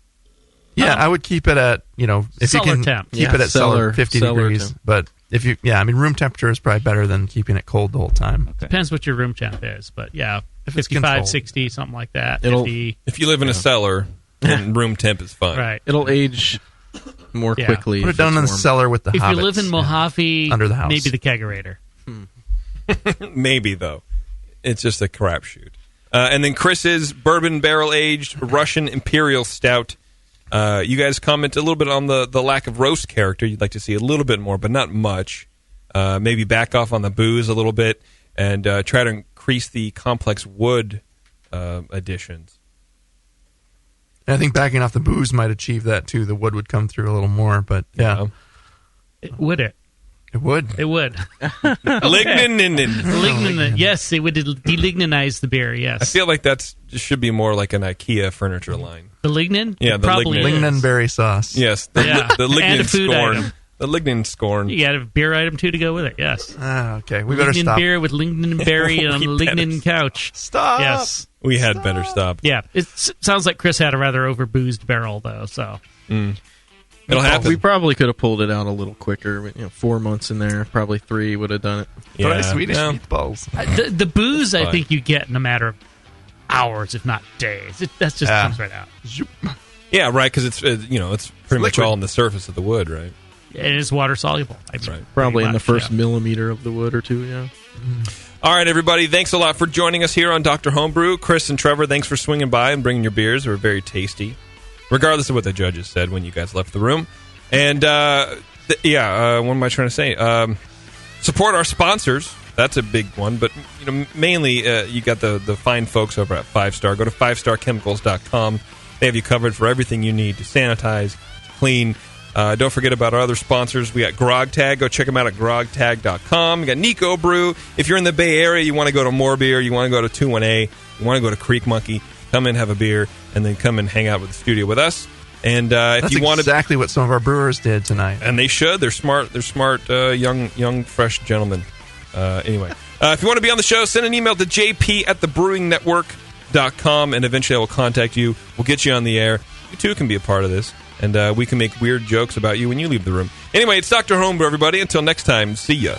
Yeah, I would keep it at, if cellar you can temp. keep it at cellar 50 degrees. Temp. But room temperature is probably better than keeping it cold the whole time. Okay. Depends what your room temp is, but yeah, If it's 55, controlled. 60, something like that. If you live in a cellar, then room temp is fine. Right. It'll age more quickly. Put it down in the cellar with the If hobbits. you live in Mojave, Under the house. maybe the kegerator. Maybe, though. It's just a crapshoot. And then Chris's bourbon barrel-aged Russian Imperial Stout. You guys comment a little bit on the lack of roast character. You'd like to see a little bit more, but not much. Maybe back off on the booze a little bit and try to increase the complex wood additions. And I think backing off the booze might achieve that, too. The wood would come through a little more, but yeah. Would it? It would. It would. Lignin. Yes, it would deligninize the beer, yes. I feel like that should be more like an IKEA furniture line. The lignin? Yeah, It the probably lignin. is. Lignin berry sauce. Yes, the And lignin a food scorn. item. The lignin scorn. You got a beer item, too, to go with it, yes. Okay, we better lignin stop. beer with lignin berry and a We better lignin couch. Stop. Yes. We had better stop. Yeah, it sounds like Chris had a rather overboozed barrel, though, so... It'll happen. We probably could have pulled it out a little quicker. 4 months in there, probably 3 would have done it. Try Swedish meatballs. The booze, I Fine. think you get in a matter of hours, if not days. That just comes right out. Yeah, right, because it's it's pretty much liquid. all on the surface of the wood, right? It is water soluble. Right. Probably in the much, first yeah. millimeter of the wood or two, yeah. All right, everybody, thanks a lot for joining us here on Dr. Homebrew. Chris and Trevor, thanks for swinging by and bringing your beers. They were very tasty, regardless of what the judges said when you guys left the room. And, what am I trying to say? Support our sponsors. That's a big one. But, mainly you got the fine folks over at 5 Star. Go to 5starchemicals.com. They have you covered for everything you need to sanitize, to clean. Don't forget about our other sponsors. We got Grog Tag. Go check them out at grogtag.com. We got Nico Brew. If you're in the Bay Area, you want to go to More Beer, you want to go to 21A, you want to go to Creek Monkey, come in, have a beer, and then come and hang out with the studio with us. And That's if you want exactly what some of our brewers did tonight. and they should. They're smart. They're smart, young, fresh gentlemen. Anyway, if you want to be on the show, send an email to jp@thebrewingnetwork.com, and eventually I will contact you. We'll get you on the air. You too can be a part of this, and we can make weird jokes about you when you leave the room. Anyway, it's Dr. Homebrew, everybody. Until next time, see ya.